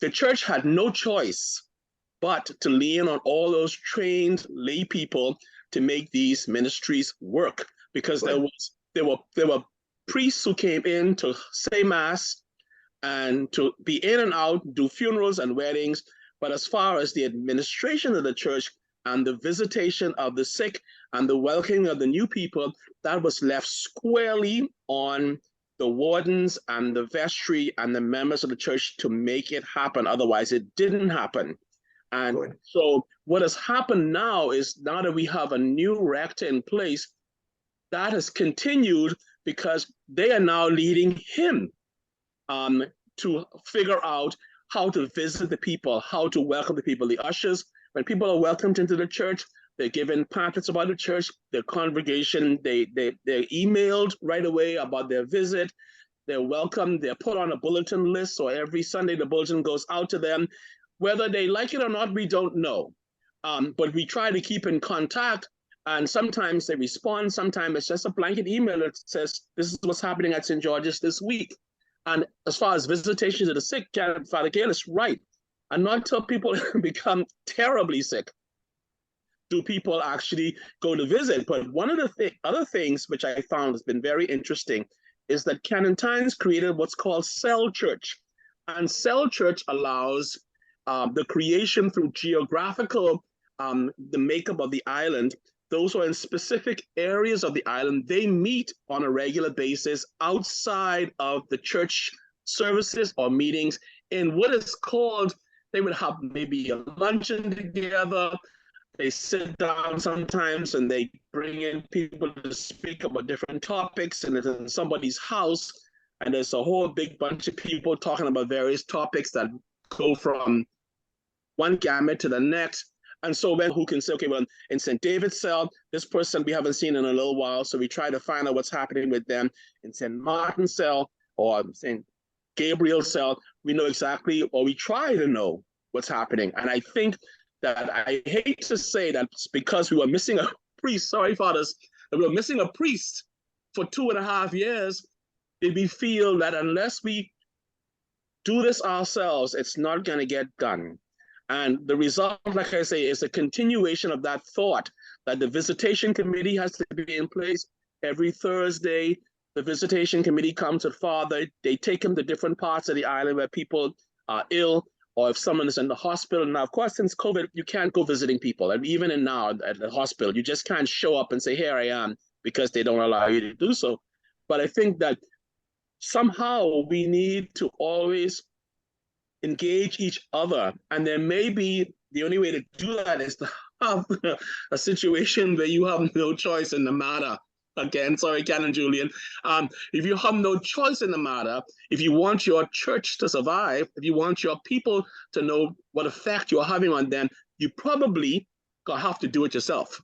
the church had no choice but to lean on all those trained lay people to make these ministries work, because there were priests who came in to say mass and to be in and out, do funerals and weddings. But as far as the administration of the church and the visitation of the sick and the welcoming of the new people, that was left squarely on the wardens and the vestry and the members of the church to make it happen. Otherwise, it didn't happen. And so what has happened now is, now that we have a new rector in place, that has continued, because they are now leading him to figure out how to visit the people, how to welcome the people. The ushers, when people are welcomed into the church, they're given pamphlets about the church, their congregation, they're emailed right away about their visit, they're welcomed, they're put on a bulletin list, so every Sunday the bulletin goes out to them. Whether they like it or not, we don't know. But we try to keep in contact, and sometimes they respond, sometimes it's just a blanket email that says, this is what's happening at St. George's this week. And as far as visitations of the sick, Father Gail is right. And not until people become terribly sick do people actually go to visit. But one of the other things which I found has been very interesting is that Canon Times created what's called Cell Church. And Cell Church allows the creation through geographical, the makeup of the island. Those who are in specific areas of the island, they meet on a regular basis outside of the church services or meetings in what is called, they would have maybe a luncheon together. They sit down sometimes and they bring in people to speak about different topics, and it's in somebody's house, and there's a whole big bunch of people talking about various topics that go from one gamut to the next. And so then who can say, okay, well, in St. David's cell, this person we haven't seen in a little while, so we try to find out what's happening with them. In St. Martin's cell or St. Gabriel's cell, we know exactly, or we try to know what's happening. And I think that, I hate to say that because we were missing a priest, sorry, fathers, that we were missing a priest for 2.5 years, did we feel that unless we do this ourselves, it's not going to get done. And the result, like I say, is a continuation of that thought that the visitation committee has to be in place every Thursday. The visitation committee comes with Father. They take him to different parts of the island where people are ill, or if someone is in the hospital. Now, of course, since COVID, you can't go visiting people. And even now at the hospital, you just can't show up and say, here I am, because they don't allow you to do so. But I think that somehow we need to always engage each other. And there may be, the only way to do that is to have a situation where you have no choice in the matter. Again, sorry, Canon Julian. If you have no choice in the matter, if you want your church to survive, if you want your people to know what effect you're having on them, you probably gonna have to do it yourself.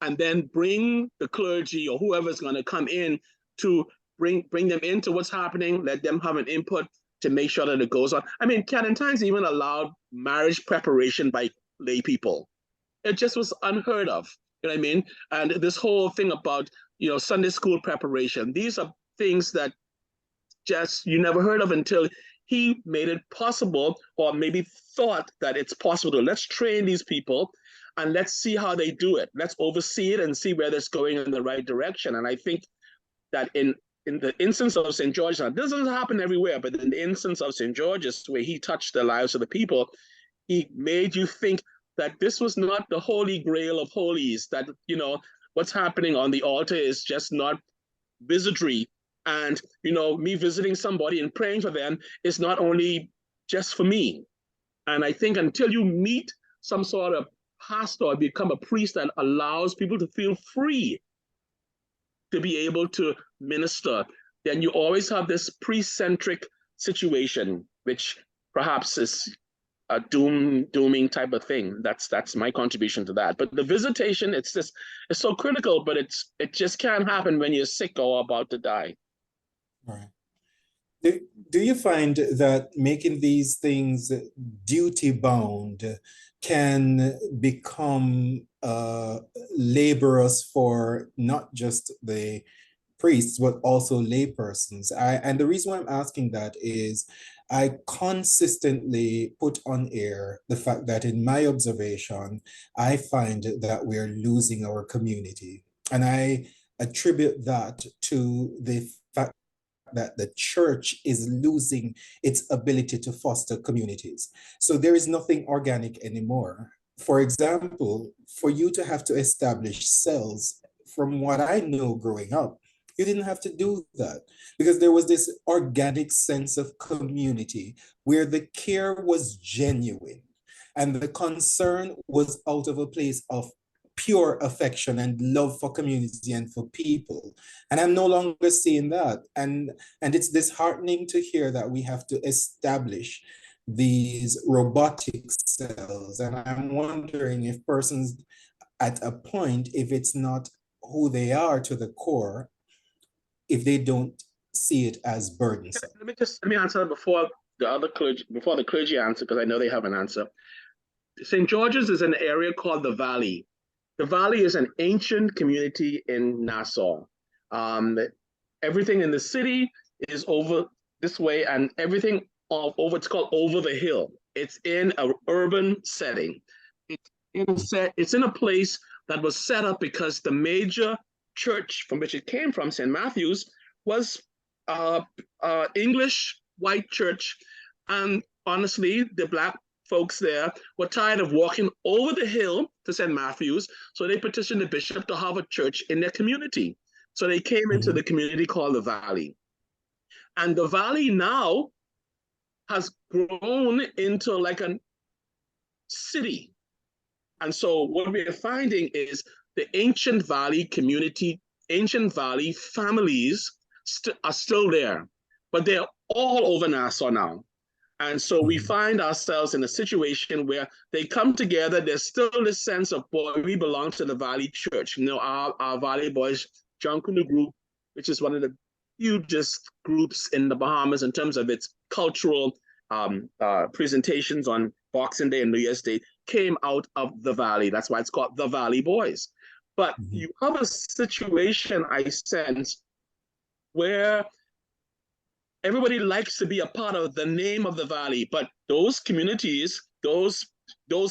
And then bring the clergy or whoever's gonna come in to bring them into what's happening, let them have an input to make sure that it goes on. I mean, Canon Times even allowed marriage preparation by lay people. It just was unheard of, you know what I mean? And this whole thing about, Sunday school preparation, these are things that just you never heard of until he made it possible, or maybe thought that it's possible. Let's train these people and let's see how they do it. Let's oversee it and see where that's going in the right direction. And I think that in the instance of St. George, now this doesn't happen everywhere, but in the instance of St. George's, where he touched the lives of the people, he made you think that this was not the holy grail of holies, that, what's happening on the altar is just not wizardry. And, me visiting somebody and praying for them is not only just for me. And I think until you meet some sort of pastor or become a priest that allows people to feel free to be able to minister, then you always have this priest-centric situation, which perhaps is a dooming type of thing. That's my contribution to that. But the visitation, it's so critical, but it just can't happen when you're sick or about to die. All right. Do you find that making these things duty-bound can become laborious for not just the priests, but also laypersons? And the reason why I'm asking that is I consistently put on air the fact that in my observation, I find that we're losing our community. And I attribute that to the fact that the church is losing its ability to foster communities. So there is nothing organic anymore. For example, for you to have to establish cells, from what I know growing up, you didn't have to do that because there was this organic sense of community where the care was genuine and the concern was out of a place of pure affection and love for community and for people. And I'm no longer seeing that. And it's disheartening to hear that we have to establish these robotic cells. And I'm wondering if persons at a point, if it's not who they are to the core, if they don't see it as burdensome. Let me answer that before the clergy answer, because I know they have an answer. St. George's is an area called the Valley. The Valley is an ancient community in Nassau. Everything in the city is over this way, and everything over, it's called Over the Hill. It's in an urban setting. It's it's in a place that was set up because the major church from which it came from, St. Matthew's, was English white church. And honestly, the Black folks there were tired of walking over the hill to St. Matthew's, so they petitioned the bishop to have a church in their community. So they came into the community called the Valley. And the Valley now has grown into like a city. And so what we're finding is the ancient Valley community, ancient Valley families are still there, but they're all over Nassau now. And so we find ourselves in a situation where they come together. There's still this sense of, boy, we belong to the Valley Church. You know, our Valley boys, John Kunu Group, which is one of the hugest groups in the Bahamas in terms of its cultural presentations on Boxing Day and New Year's Day, came out of the Valley. That's why it's called the Valley Boys. But you have a situation, I sense, where everybody likes to be a part of the name of the Valley, but those communities, those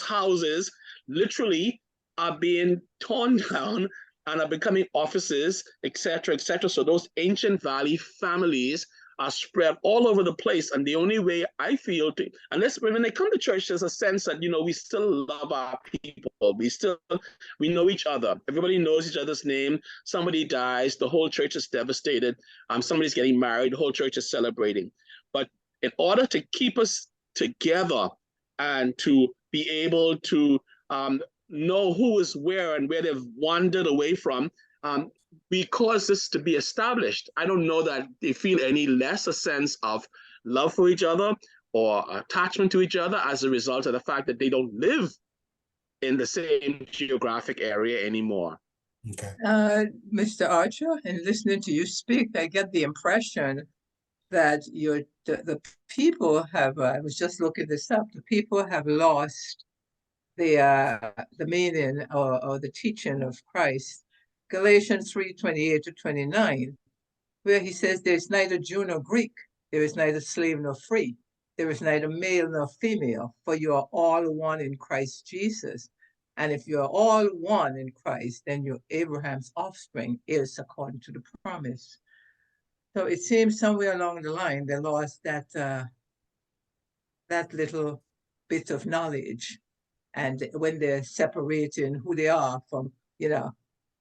houses literally are being torn down and are becoming offices, etc., etc. So those ancient Valley families are spread all over the place. And the only way I feel to, unless when they come to church, there's a sense that, you know, we still love our people. We know each other. Everybody knows each other's name. Somebody dies, the whole church is devastated. Somebody's getting married, the whole church is celebrating. But in order to keep us together and to be able to know who is where and where they've wandered away from, we cause this to be established. I don't know that they feel any less a sense of love for each other or attachment to each other as a result of the fact that they don't live in the same geographic area anymore. Okay. Mr. Archer, in listening to you speak, I get the impression that the people have, I was just looking this up, the people have lost the meaning or the teaching of Christ. Galatians 3:28-29, where he says, there's neither Jew nor Greek, there is neither slave nor free, there is neither male nor female, for you are all one in Christ Jesus. And if you are all one in Christ, then you're Abraham's offspring, heirs according to the promise. So it seems somewhere along the line, they lost that little bit of knowledge. And when they're separating who they are from, you know,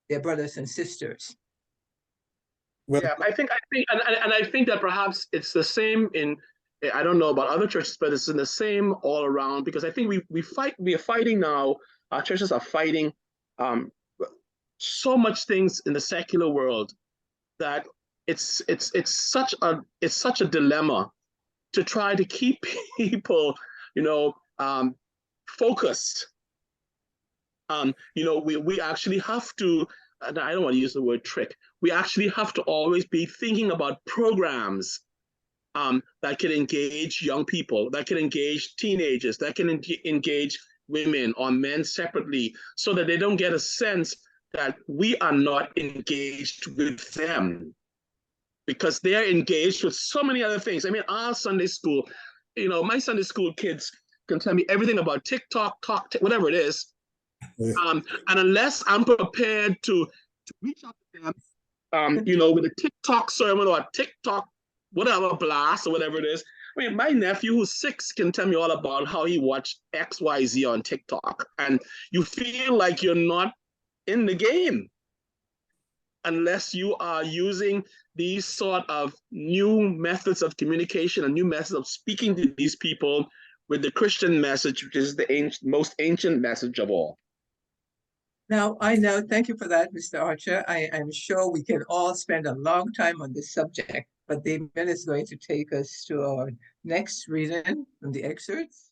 their brothers and sisters. Well, Yeah, I think, and I think that perhaps it's the same in, I don't know about other churches, but it's in the same all around, because I think we are fighting now. Our churches are fighting so much things in the secular world that it's such a dilemma to try to keep people, you know, focused. You know, we actually have to, and I don't want to use the word trick, we actually have to always be thinking about programs that can engage young people, that can engage teenagers, that can engage women or men separately, so that they don't get a sense that we are not engaged with them, because they're engaged with so many other things. I mean, our Sunday school, you know, my Sunday school kids can tell me everything about TikTok, whatever it is. And unless I'm prepared to reach out to them, you know, with a TikTok sermon or a TikTok whatever blast or whatever it is. I mean, my nephew who's 6 can tell me all about how he watched XYZ on TikTok, and you feel like you're not in the game unless you are using these sort of new methods of communication and new methods of speaking to these people with the Christian message, which is the most ancient message of all. Now, I know, thank you for that, Mr. Archer. I'm sure we can all spend a long time on this subject, but Damien is going to take us to our next reading from the excerpts.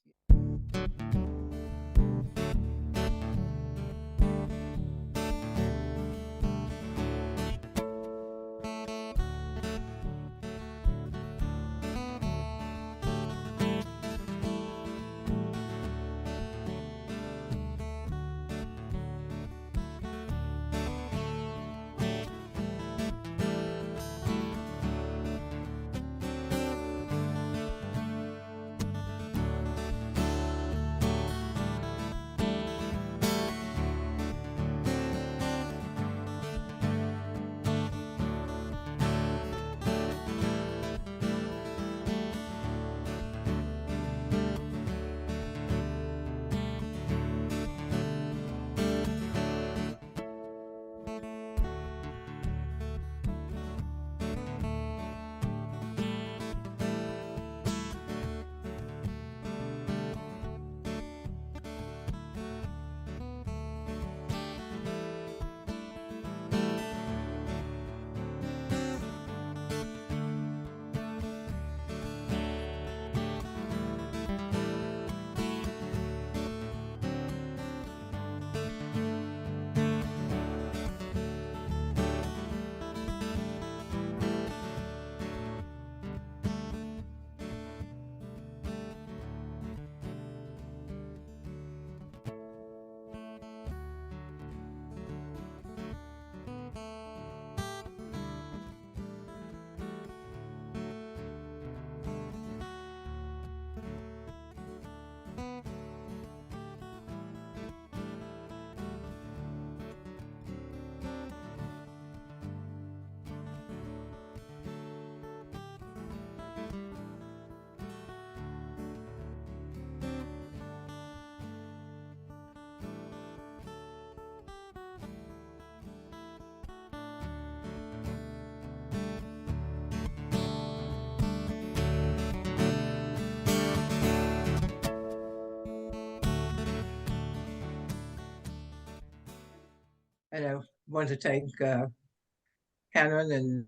And I want to thank Canon and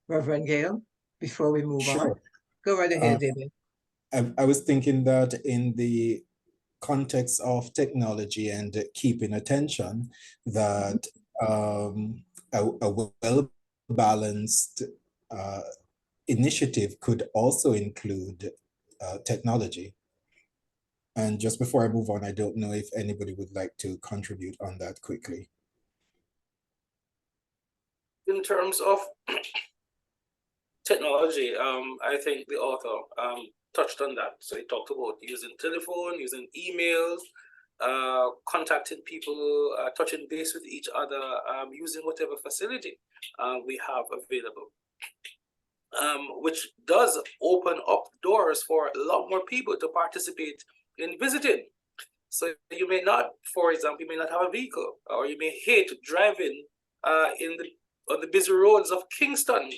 Reverend Gale before we move on. Sure. Go right ahead, David. I was thinking that in the context of technology and keeping attention, that a well-balanced initiative could also include technology. And just before I move on, I don't know if anybody would like to contribute on that quickly. In terms of technology, I think the author touched on that. So he talked about using telephone, using emails, contacting people, touching base with each other, using whatever facility we have available, which does open up doors for a lot more people to participate in visiting. So you may not, for example, you may not have a vehicle, or you may hate driving on the busy roads of Kingston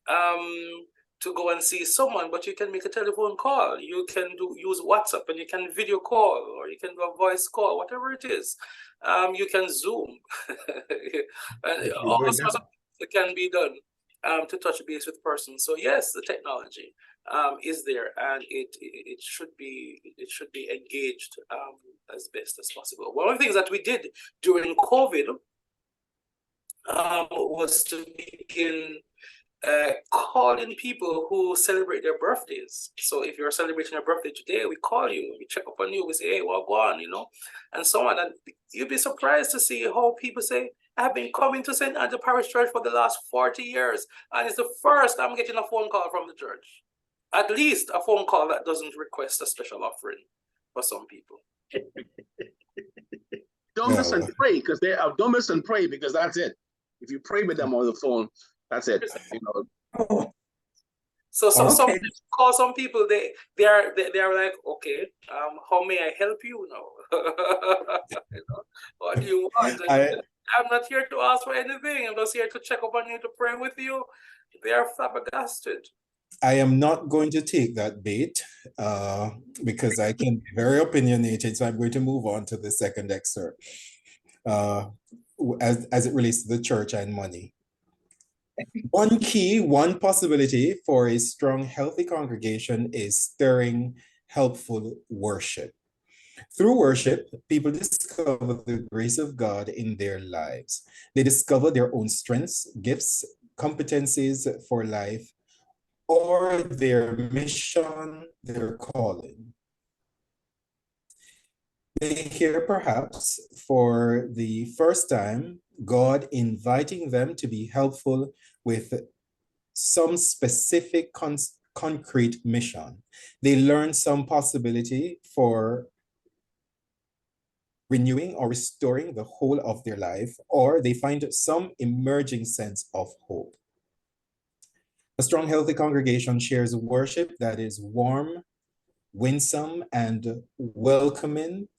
to go and see someone, but you can make a telephone call. You can use WhatsApp, and you can video call, or you can do a voice call, whatever it is. You can Zoom, and all sorts of things that can be done to touch base with persons. So yes, the technology is there, and it should be engaged as best as possible. One of the things that we did during COVID was to begin calling people who celebrate their birthdays. So if you're celebrating your birthday today, we call you, we check up on you, we say, hey, well, go on, and so on. And you'd be surprised to see how people say, I've been coming to St. Andrew Parish Church for the last 40 years, and it's the first I'm getting a phone call from the church. At least a phone call that doesn't request a special offering for some people. Don't miss and pray, because don't miss and pray, because that's it. If you pray with them on the phone, that's it. So some people call some people, they are like, okay, how may I help you now? What do you want? I'm not here to ask for anything. I'm just here to check up on you, to pray with you. They are flabbergasted. I am not going to take that bait because I can be very opinionated. So I'm going to move on to the second excerpt as it relates to the church and money. One possibility for a strong, healthy congregation is stirring, helpful worship. Through worship, people discover the grace of God in their lives. They discover their own strengths, gifts, competencies for life, or their mission, their calling. They hear perhaps for the first time God inviting them to be helpful with some specific concrete mission. They learn some possibility for renewing or restoring the whole of their life, or they find some emerging sense of hope. A strong, healthy congregation shares worship that is warm, winsome, and welcoming,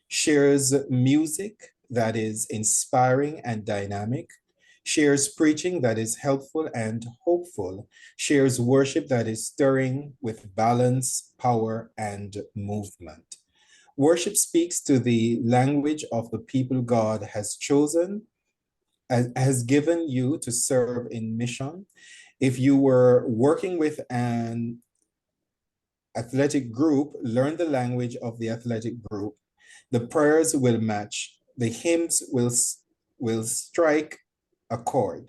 shares music that is inspiring and dynamic, shares preaching that is helpful and hopeful, shares worship that is stirring with balance, power, and movement. Worship speaks to the language of the people God has chosen, has given you to serve in mission. If you were working with an athletic group, learn the language of the athletic group. The prayers will match. The hymns will strike a chord.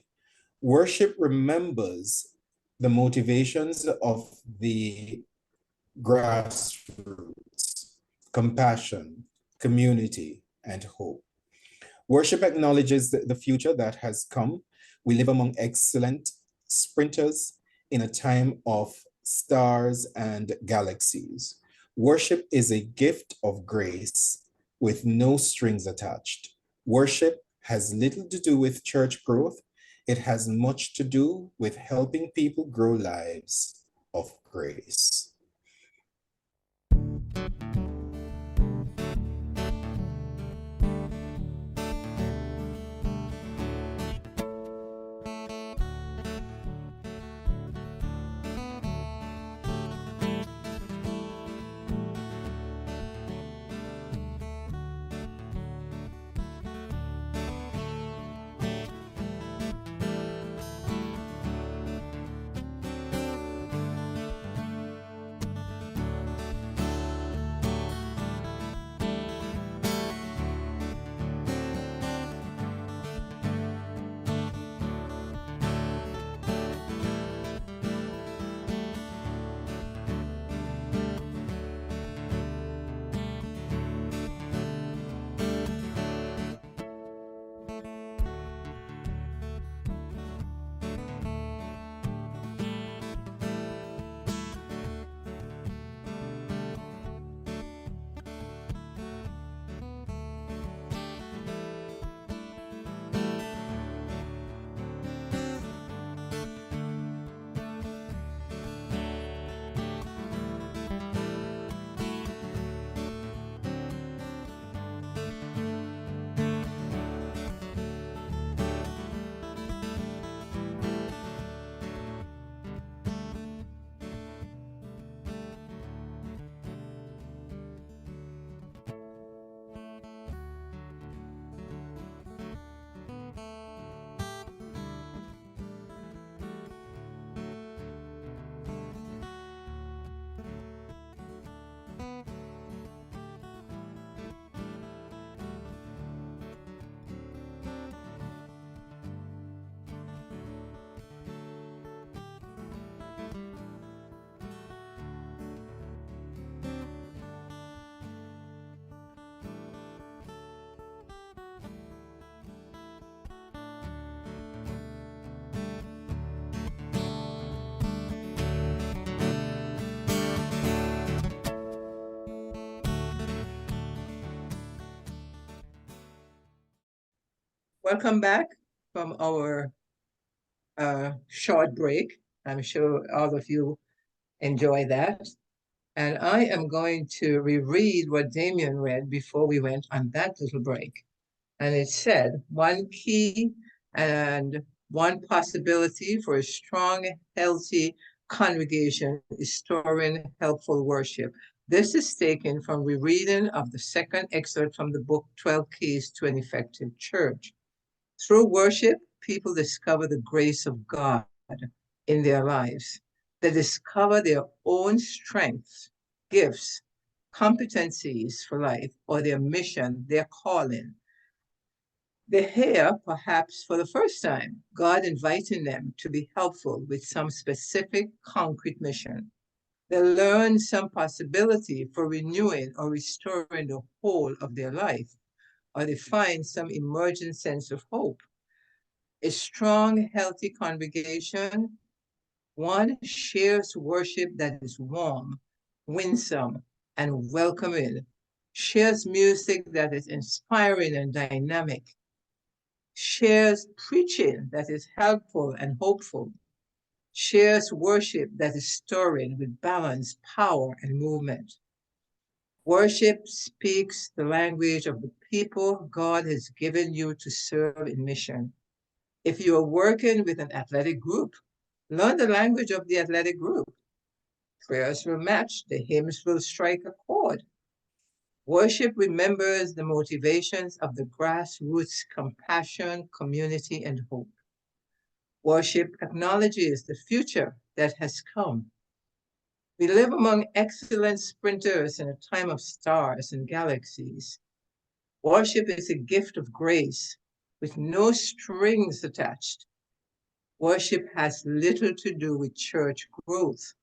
Worship remembers the motivations of the grassroots: compassion, community, and hope. Worship acknowledges the future that has come. We live among excellent sprinters in a time of stars and galaxies. Worship is a gift of grace with no strings attached. Worship has little to do with church growth. It has much to do with helping people grow lives of grace. Welcome back from our short break. I'm sure all of you enjoy that. And I am going to reread what Damien read before we went on that little break. And it said, one key and one possibility for a strong, healthy congregation is storing helpful worship. This is taken from rereading of the second excerpt from the book, 12 Keys to an Effective Church. Through worship, people discover the grace of God in their lives. They discover their own strengths, gifts, competencies for life, or their mission, their calling. They hear, perhaps for the first time, God inviting them to be helpful with some specific concrete mission. They learn some possibility for renewing or restoring the whole of their life, or they find some emergent sense of hope. A strong, healthy congregation, one shares worship that is warm, winsome, and welcoming, shares music that is inspiring and dynamic, shares preaching that is helpful and hopeful, shares worship that is stirring with balance, power, and movement. Worship speaks the language of the people God has given you to serve in mission. If you are working with an athletic group, learn the language of the athletic group. Prayers will match, the hymns will strike a chord. Worship remembers the motivations of the grassroots compassion, community, and hope. Worship acknowledges the future that has come. We live among excellent sprinters in a time of stars and galaxies. Worship is a gift of grace with no strings attached. Worship has little to do with church growth.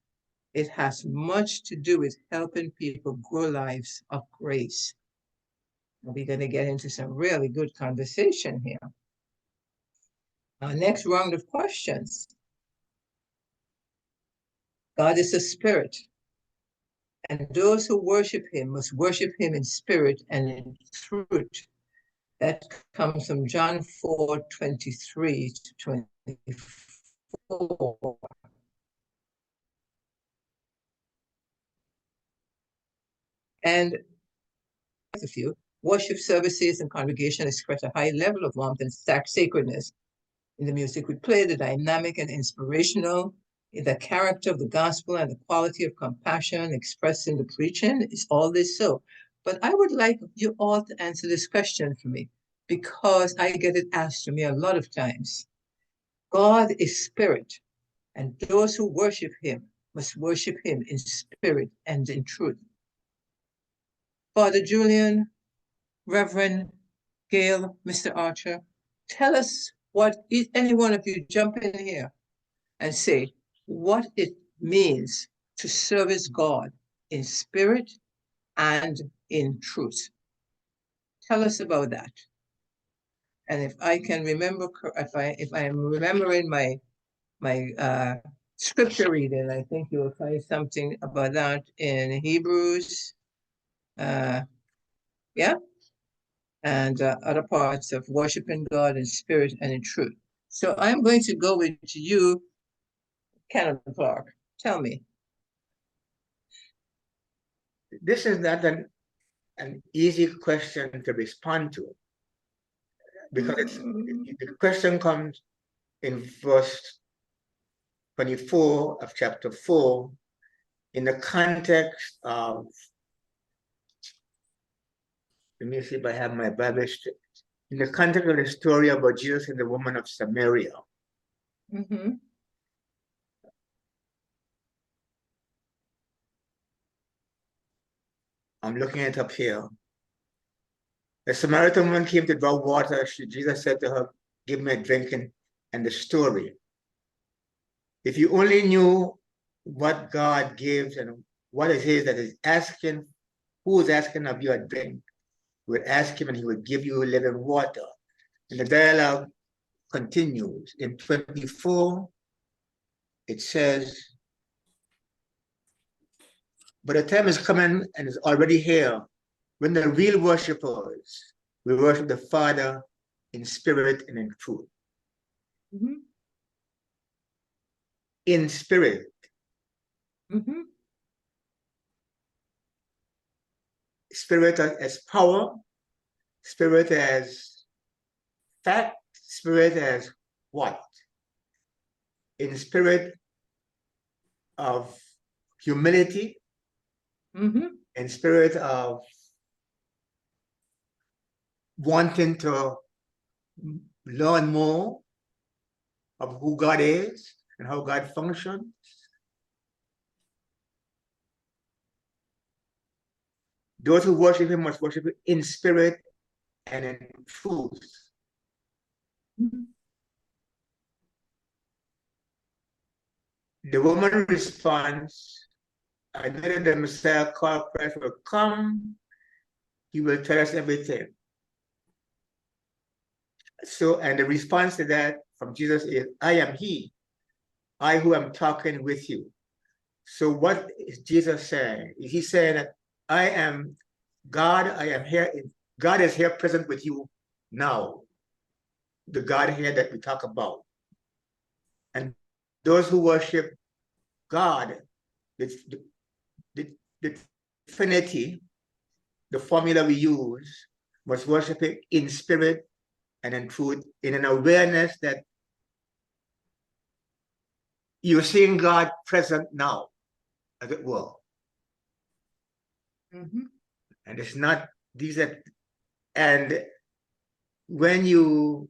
It has much to do with helping people grow lives of grace. We're going to get into some really good conversation here. Our next round of questions. God is a spirit, and those who worship him must worship him in spirit and in truth. That comes from John 4:23 to 24. And a few worship services and congregation express a high level of warmth and sacredness. In the music we play, the dynamic and inspirational, in the character of the gospel and the quality of compassion expressed in the preaching is all this so. But I would like you all to answer this question for me, because I get it asked to me a lot of times. God is spirit, and those who worship him must worship him in spirit and in truth. Father Julian, Reverend Gail, Mr. Archer, tell us what, any one of you jump in here and say what it means to service God in spirit and in truth. Tell us about that. And if I can remember, if I am remembering my scripture reading, I think you will find something about that in Hebrews, yeah, and other parts of worshiping God in spirit and in truth. So I'm going to go with you, Kenneth Clark. Tell me. This is not an easy question to respond to, because the question comes in verse 24 of chapter 4 in the context of, let me see if I have my Bible straight, in the context of the story about Jesus and the woman of Samaria. Mm-hmm. I'm looking it up here. The Samaritan woman came to draw water. Jesus said to her, "Give me a drink," and the story. If you only knew what God gives and what it is that is asking, who is asking of you a drink, you would ask him and he would give you living water. And the dialogue continues. In 24, it says, "But the time is coming and is already here when the real worshipers will worship the Father in spirit and in truth. Mhm. In spirit. Mhm. Spirit as power, spirit as fact, spirit as what? In spirit of humility, Mhm. in spirit of wanting to learn more of who God is and how God functions. Those who worship him must worship him in spirit and in truth. Mhm. The woman responds, I know that the Messiah called Christ will come. He will tell us everything. So, and the response to that from Jesus is, I am he, I who am talking with you. So what is Jesus saying? He's saying that I am God, I am here. God is here present with you now. The God here that we talk about. And those who worship God, the Trinity, the formula we use, must worship it in spirit and in truth, in an awareness that you're seeing God present now, as it were. Mhm. And it's not these are, and when you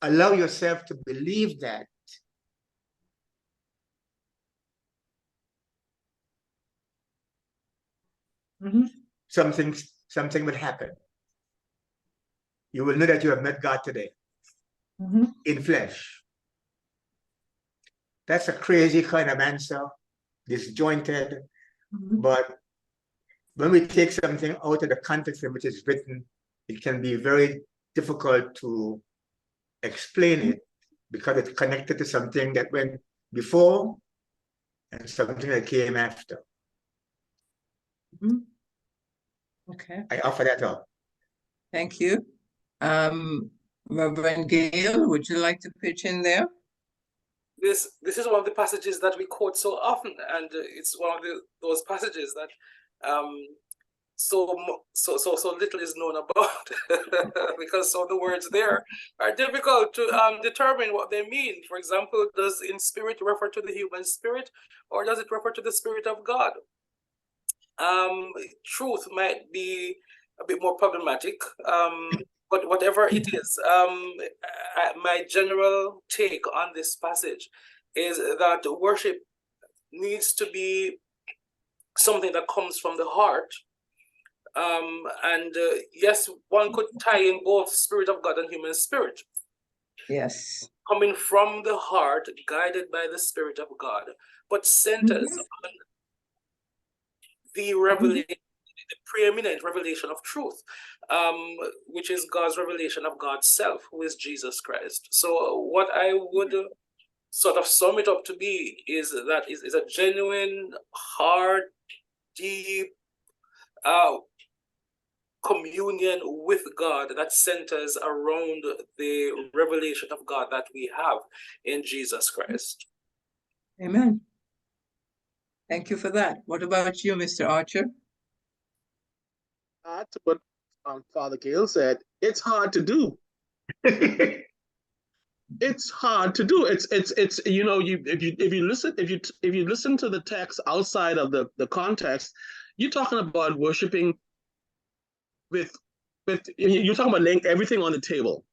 allow yourself to believe that, Mhm. something will happen. You will know that you have met God today Mhm. in flesh. That's a crazy kind of answer, disjointed, Mhm. but when we take something out of the context in which it's written, it can be very difficult to explain it because it's connected to something that went before and something that came after. Mhm. Okay, I offer that up. thank you. Reverend Gail, would you like to pitch in there? This is one of the passages that we quote so often, and it's one of those passages that so little is known about because some of the words there are difficult to determine what they mean. For example, does in spirit refer to the human spirit, or does it refer to the Spirit of God? Truth might be a bit more problematic, but whatever it is, my general take on this passage is that worship needs to be something that comes from the heart. And yes, one could tie in both Spirit of God and human spirit. Yes. Coming from the heart, guided by the Spirit of God, but centers on the revelation, the preeminent revelation of truth, which is God's revelation of God's self, who is Jesus Christ. So what I would sort of sum it up to be is that is a genuine, hard, deep communion with God that centers around the revelation of God that we have in Jesus Christ. Amen. Thank you for that. What about you, Mr. Archer? To what Father Gale said, it's hard to do. It's hard to do. It's you know, if you listen to the text outside of the context, you're talking about worshiping with you're talking about laying everything on the table.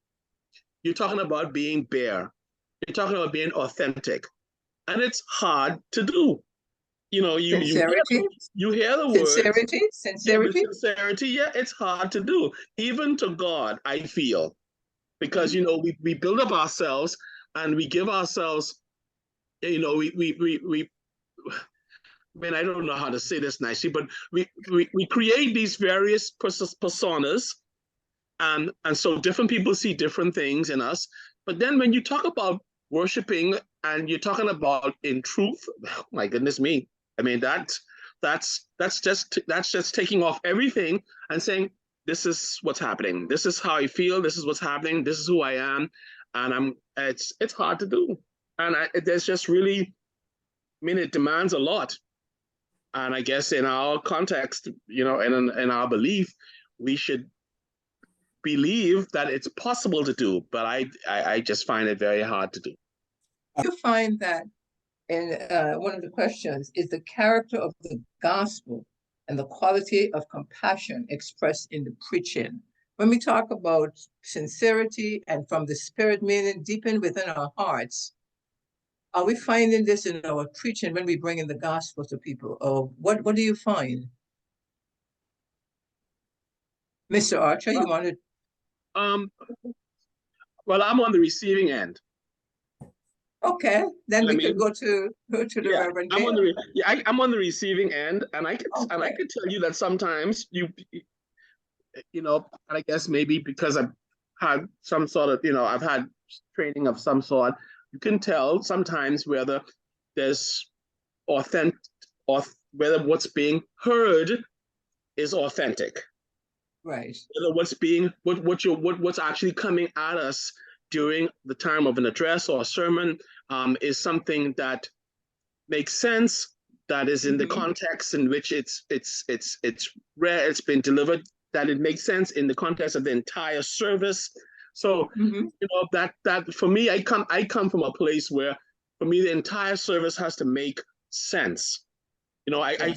You're talking about being bare. You're talking about being authentic, and it's hard to do. You know, Sincerity? you hear the words. Sincerity? Yeah, with Sincerity? sincerity, yeah, it's hard to do, even to God, I feel, because you know we build up ourselves and we give ourselves, you know, we I mean, I don't know how to say this nicely, but we create these various personas, and so different people see different things in us. But then when you talk about worshiping and you're talking about in truth, oh my goodness me, I mean that's just taking off everything and saying this is what's happening. This is how I feel. This is what's happening. This is who I am, and it's hard to do, and there's just really, I mean, it demands a lot. And I guess in our context, you know, and in our belief, we should believe that it's possible to do, but I just find it very hard to do. You find that in one of the questions is the character of the gospel and the quality of compassion expressed in the preaching. When we talk about sincerity and from the spirit, meaning deep in within our hearts, are we finding this in our preaching when we bring in the gospel to people? Or what do you find? Mr. Archer, you wanted? Well, I'm on the receiving end. Okay, then we could go to the Yeah, Reverend. I'm on the receiving end, and I could tell you that sometimes you know, and I guess maybe because I've had some sort of, you know, I've had training of some sort, you can tell sometimes whether there's authentic or whether what's being heard is authentic. Right. Whether what's actually coming at us during the time of an address or a sermon is something that makes sense, that is in the context in which it's been delivered, that it makes sense in the context of the entire service. So you know, that for me, I come from a place where for me the entire service has to make sense. You know, I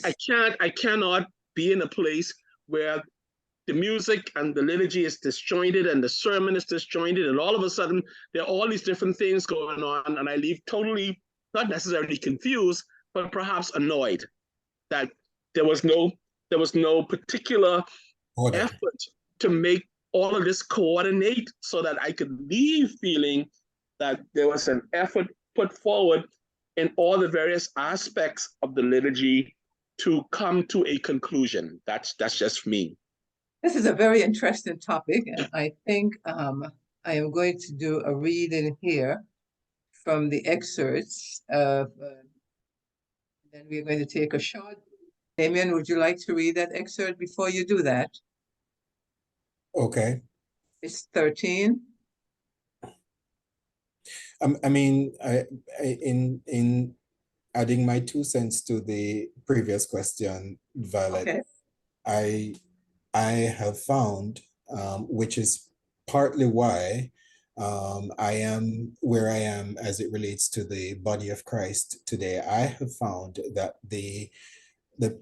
cannot be in a place where the music and the liturgy is disjointed and the sermon is disjointed, and all of a sudden there are all these different things going on, and I leave totally, not necessarily confused, but perhaps annoyed that there was no particular effort to make all of this coordinate so that I could leave feeling that there was an effort put forward in all the various aspects of the liturgy to come to a conclusion. That's just me. This is a very interesting topic, and I think I am going to do a reading here from the excerpts of, then we're going to take a short. Damien, would you like to read that excerpt before you do that? Okay. It's 13. I mean, in adding my 2 cents to the previous question, Violet, okay. I have found, which is partly why I am where I am as it relates to the body of Christ today. I have found that the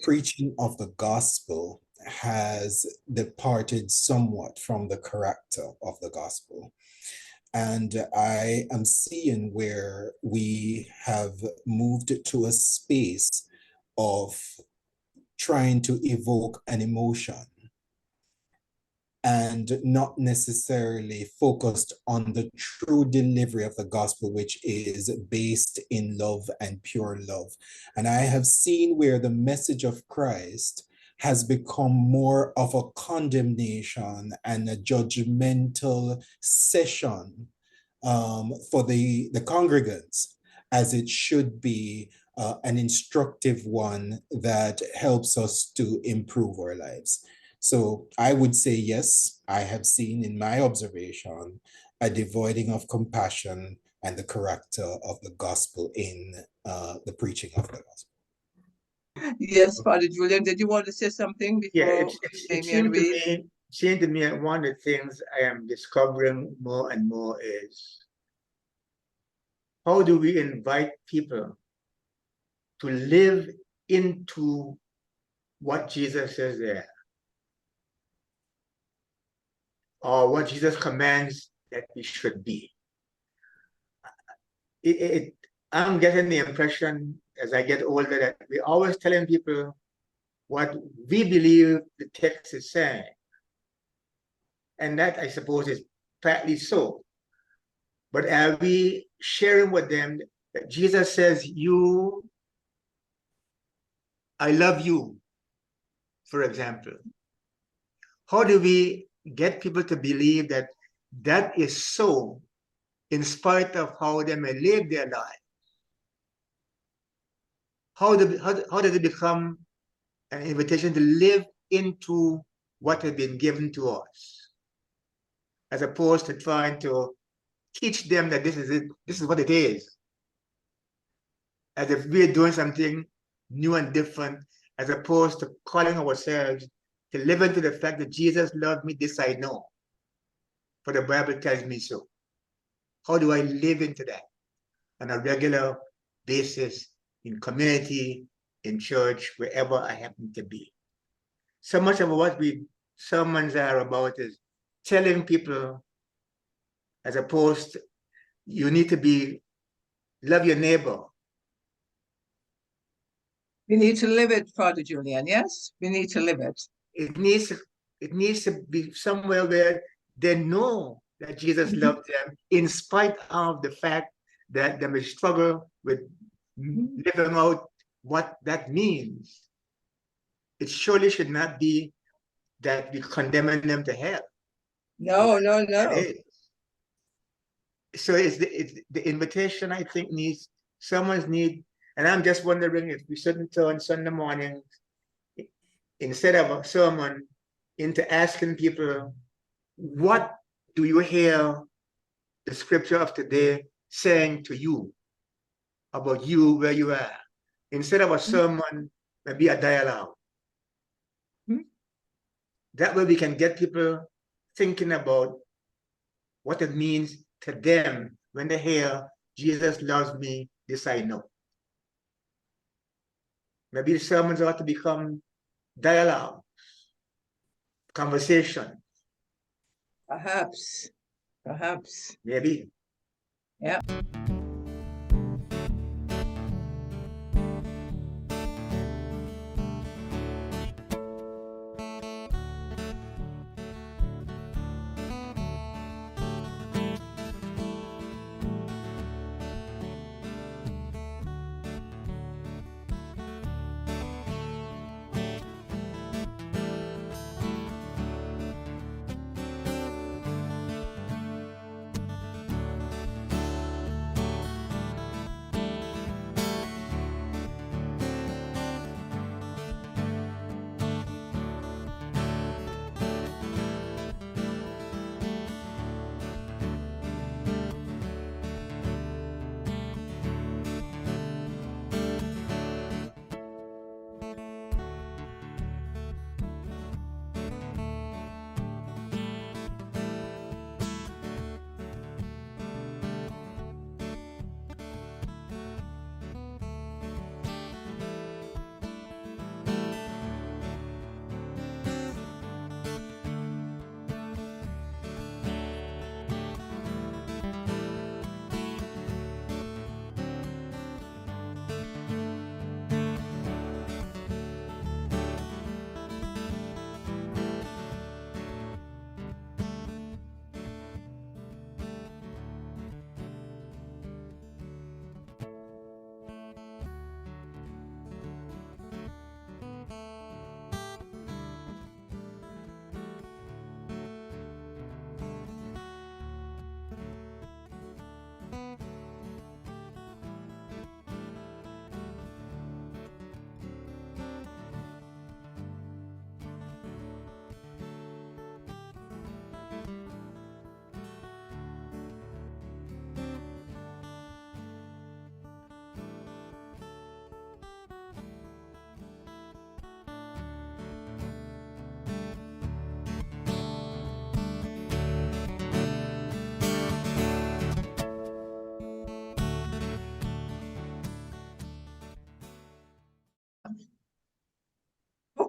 preaching of the gospel has departed somewhat from the character of the gospel. And I am seeing where we have moved to a space of trying to evoke an emotion and not necessarily focused on the true delivery of the gospel, which is based in love and pure love. And I have seen where the message of Christ has become more of a condemnation and a judgmental session for the congregants, as it should be an instructive one that helps us to improve our lives. So I would say, yes, I have seen in my observation a devoiding of compassion and the character of the gospel in the preaching of the gospel. Yes, Father Julian, did you want to say something before? Yeah, it seemed to me one of the things I am discovering more and more is how do we invite people to live into what Jesus says there, or what Jesus commands that we should be. I'm getting the impression as I get older that we're always telling people what we believe the text is saying. And that, I suppose, is partly so. But are we sharing with them that Jesus says, I love you, for example? How do we get people to believe that that is so in spite of how they may live their life? How does it become an invitation to live into what has been given to us, as opposed to trying to teach them that this is it, this is what it is, as if we're doing something new and different, as opposed to calling ourselves to live into the fact that Jesus loved me, this I know, for the Bible tells me so. How do I live into that on a regular basis, in community, in church, wherever I happen to be? So much of what we sermons are about is telling people, as opposed to, you need to love your neighbor. We need to live it, Father Julian, yes? We need to live it. It needs to be somewhere where they know that Jesus loved them, in spite of the fact that they may struggle with living out what that means. It surely should not be that we're condemning them to hell. No. So it's the invitation, I think, someone's need, and I'm just wondering if we shouldn't turn Sunday morning, instead of a sermon, into asking people, what do you hear the scripture of today saying to you about you, where you are? Instead of a sermon, maybe a dialogue. That way we can get people thinking about what it means to them when they hear, Jesus loves me, this I know. Maybe the sermons ought to become dialogue, conversation. Perhaps. Maybe. Yeah.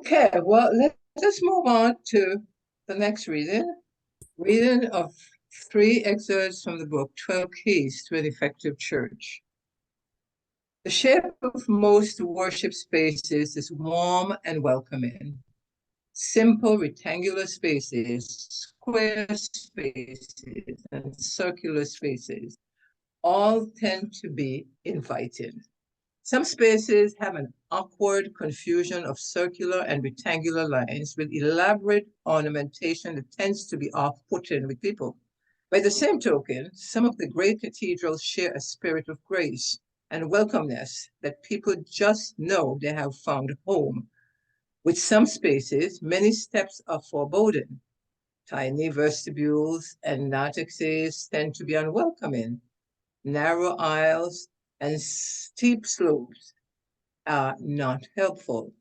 Okay, well, let us move on to the next reading. Reading of 3 excerpts from the book, 12 Keys to an Effective Church. The shape of most worship spaces is warm and welcoming. Simple rectangular spaces, square spaces, and circular spaces all tend to be inviting. Some spaces have an awkward confusion of circular and rectangular lines with elaborate ornamentation that tends to be off-putting with people. By the same token, some of the great cathedrals share a spirit of grace and welcomeness that people just know they have found home. With some spaces, many steps are foreboding. Tiny vestibules and narthexes tend to be unwelcoming. Narrow aisles and steep slopes are not helpful.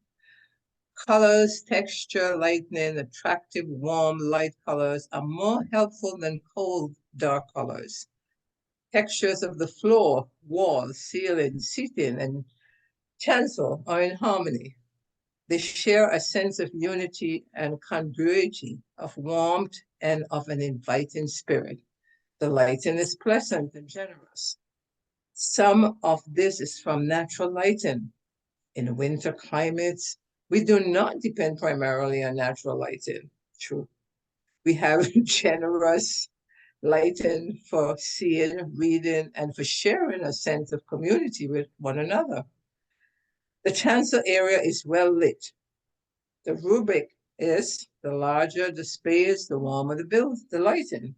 Colors, texture, lightning, attractive, warm, light colors are more helpful than cold, dark colors. Textures of the floor, walls, ceiling, seating, and chancel are in harmony. They share a sense of unity and congruity, of warmth and of an inviting spirit. The lighting is pleasant and generous. Some of this is from natural lighting. In winter climates, we do not depend primarily on natural lighting. True. We have generous lighting for seeing, reading, and for sharing a sense of community with one another. The chancel area is well lit. The rubric is the larger the space, the warmer the lighting.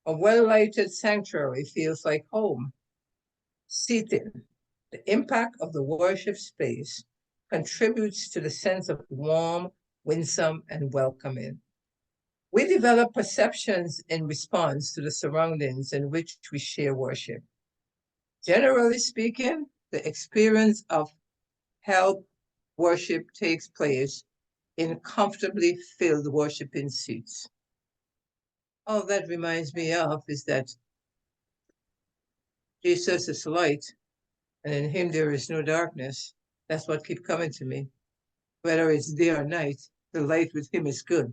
A well-lighted sanctuary feels like home. Seating. The impact of the worship space contributes to the sense of warm, winsome, and welcoming. We develop perceptions in response to the surroundings in which we share worship. Generally speaking, the experience of help worship takes place in comfortably filled worshiping seats. All that reminds me of is that Jesus is light, and in him there is no darkness. That's what keeps coming to me. Whether it's day or night, the light with him is good.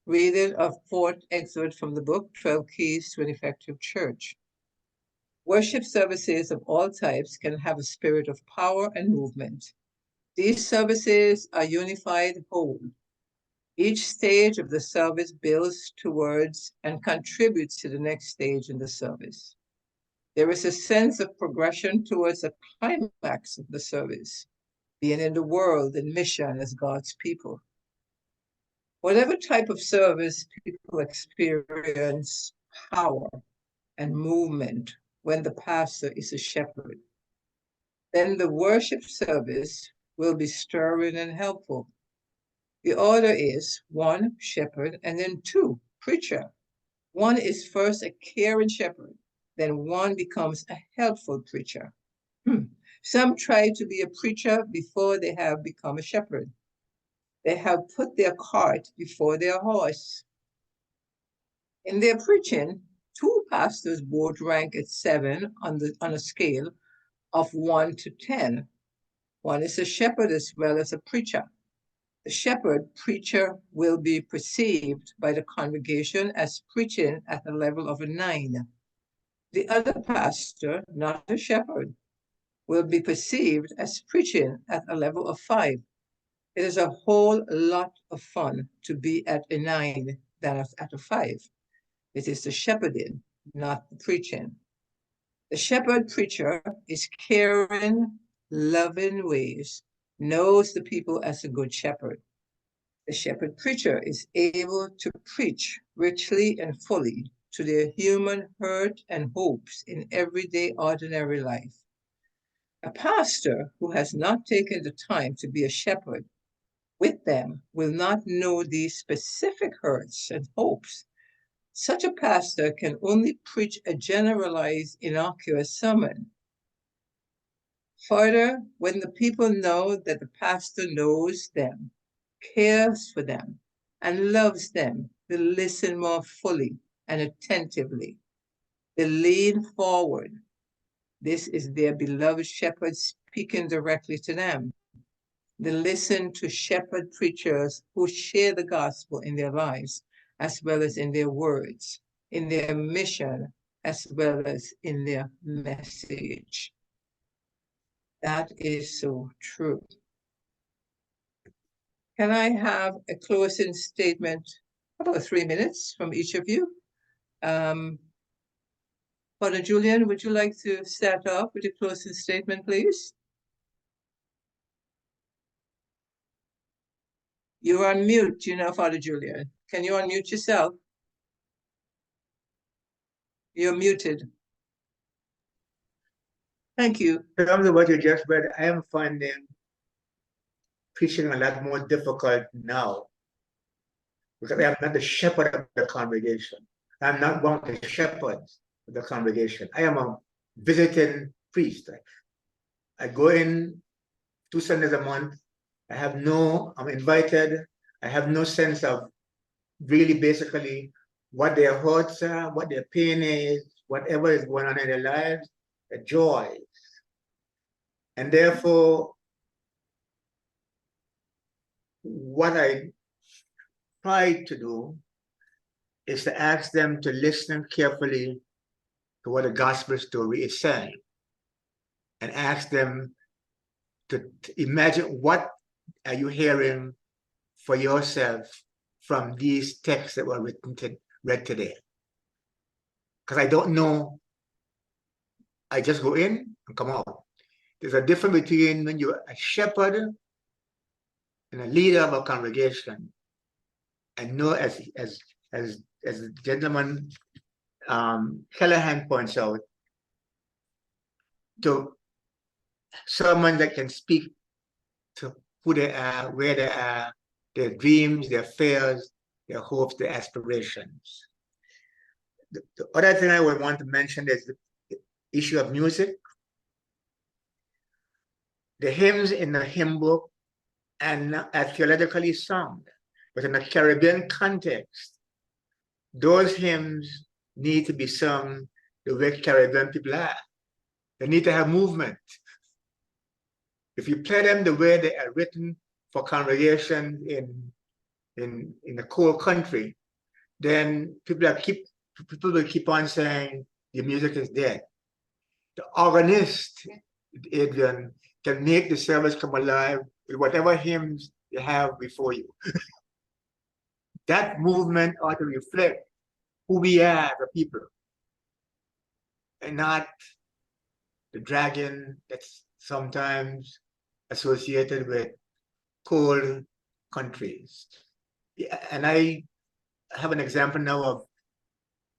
Reading a fourth excerpt from the book, 12 Keys to an Effective Church. Worship services of all types can have a spirit of power and movement. These services are unified whole. Each stage of the service builds towards and contributes to the next stage in the service. There is a sense of progression towards the climax of the service, being in the world in mission as God's people. Whatever type of service, people experience power and movement when the pastor is a shepherd. Then the worship service will be stirring and helpful. The order is 1, shepherd, and then 2, preacher. 1 is first a caring shepherd, then one becomes a helpful preacher. Some try to be a preacher before they have become a shepherd. They have put their cart before their horse. In their preaching, two pastors both rank at 7 on a scale of 1 to 10. One is a shepherd as well as a preacher. The shepherd preacher will be perceived by the congregation as preaching at a level of a 9. The other pastor, not a shepherd, will be perceived as preaching at a level of 5. It is a whole lot of fun to be at a 9 than at a 5. It is the shepherding, not the preaching. The shepherd preacher is caring, loving ways, knows the people as a good shepherd. The shepherd preacher is able to preach richly and fully to their human hurt and hopes in everyday ordinary life. A pastor who has not taken the time to be a shepherd with them will not know these specific hurts and hopes. Such a pastor can only preach a generalized, innocuous sermon. Further, when the people know that the pastor knows them, cares for them, and loves them, they listen more fully and attentively. They lean forward. This is their beloved shepherd speaking directly to them. They listen to shepherd preachers who share the gospel in their lives, as well as in their words, in their mission, as well as in their message. That is so true. Can I have a closing statement, about 3 minutes from each of you? Father Julian, would you like to start off with a closing statement, please? You're on mute, Father Julian. Can you unmute yourself? You're muted. Thank you. In terms of what you just read, I am finding preaching a lot more difficult now because I am not the shepherd of the congregation. I'm not one of the shepherds of the congregation. I am a visiting priest. I go in 2 Sundays a month. I'm invited. I have no sense of really basically what their hurts are, what their pain is, whatever is going on in their lives, the joys. And therefore, what I try to do is to ask them to listen carefully to what the gospel story is saying and ask them to imagine what are you hearing for yourself from these texts that were read today. Because I don't know, I just go in and come out. There's a difference between when you're a shepherd and a leader of a congregation, and know as the gentleman Callahan points out, to someone that can speak to who they are, where they are, their dreams, their fears, their hopes, their aspirations. The other thing I would want to mention is the issue of music. The hymns in the hymn book are theologically sound, but in a Caribbean context, those hymns need to be sung the way Caribbean people are. They need to have movement. If you play them the way they are written for congregation in the core country, then people will keep on saying the music is dead. The organist, Adrian, can make the service come alive with whatever hymns you have before you. That movement ought to reflect who we are as a people, and not the dragon that's sometimes associated with cold countries. Yeah, and I have an example now of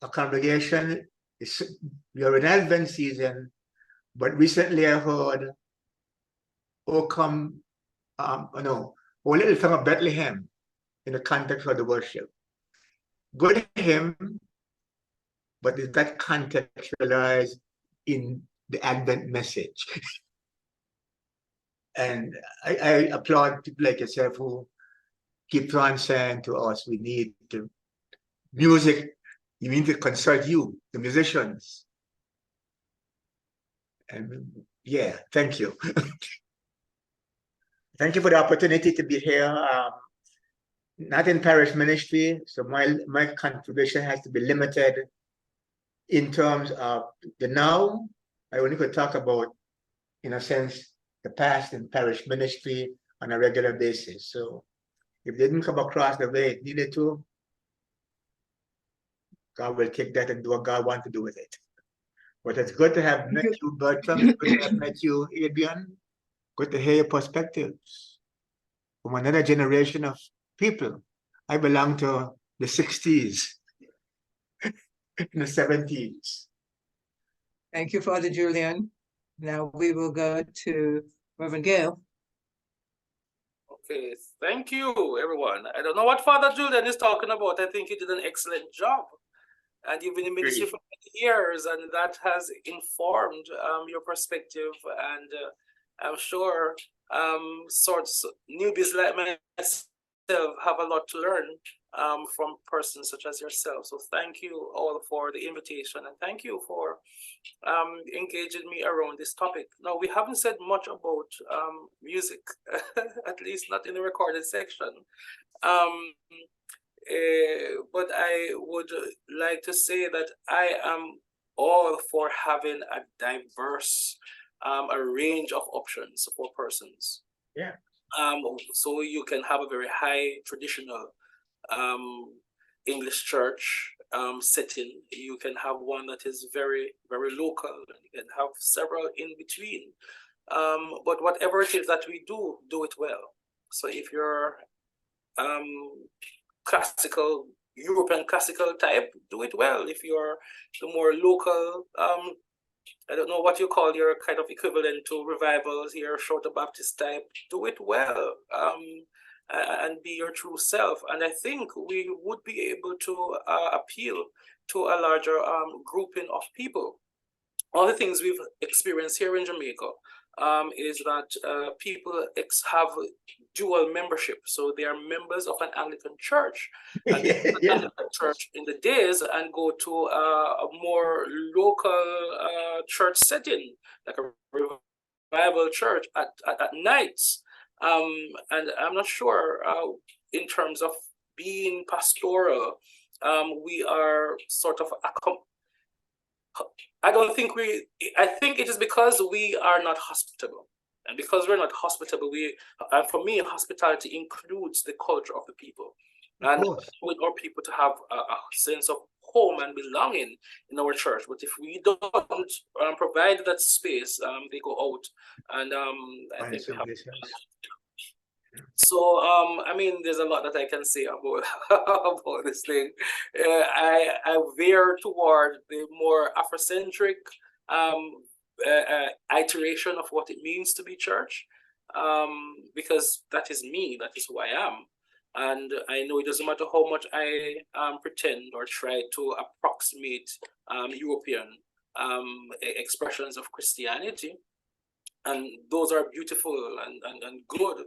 a congregation. We are in Advent season, but recently I heard, O Little Song of Bethlehem in the context of the worship. Good hymn, but is that contextualized in the Advent message? And I applaud people like yourself who keep on saying to us, we need the music, you need to consult you, the musicians. And yeah, thank you. Thank you for the opportunity to be here. Not in parish ministry, so my contribution has to be limited in terms of the now. I only could talk about, in a sense, the past in parish ministry on a regular basis. So if they didn't come across the way it needed to, God will take that and do what God wants to do with it. But it's good to have met you, Bertram. It's good to have met you, Adrian. Good to hear your perspectives from another generation of people. I belong to the 60s, in the 70s. Thank you, Father Julian. Now we will go to Reverend Gail. Okay, thank you, everyone. I don't know what Father Julian is talking about. I think he did an excellent job. And you've been in ministry for many years, and that has informed your perspective. And I'm sure sorts newbies like myself have a lot to learn from persons such as yourself. So thank you all for the invitation, and thank you for engaging me around this topic. Now, we haven't said much about music, at least not in the recorded section. But I would like to say that I am all for having a diverse, a range of options for persons. Yeah. So you can have a very high traditional English church setting. You can have one that is very, very local. You can have several in between. But whatever it is that we do, do it well. So if you're classical, European classical type, do it well. If you're the more local, I don't know what you call your kind of equivalent to revivals here, Shorter Baptist type, do it well, and be your true self. And I think we would be able to appeal to a larger grouping of people. All the things we've experienced here in Jamaica is that people have dual membership. So they are members of an Anglican church, and Anglican church in the days, and go to a more local church setting, like a revival church at nights. And I'm not sure in terms of being pastoral, we are sort of I think it is because we are not hospitable. And because we're not hospitable, for me, hospitality includes the culture of the people. And with our people to have a sense of home and belonging in our church. But if we don't provide that space, they go out. And I think we have so, I mean, there's a lot that I can say about, about this thing. I veer toward the more Afrocentric iteration of what it means to be church, because that is me, that is who I am. And I know it doesn't matter how much I pretend or try to approximate European expressions of Christianity. And those are beautiful and good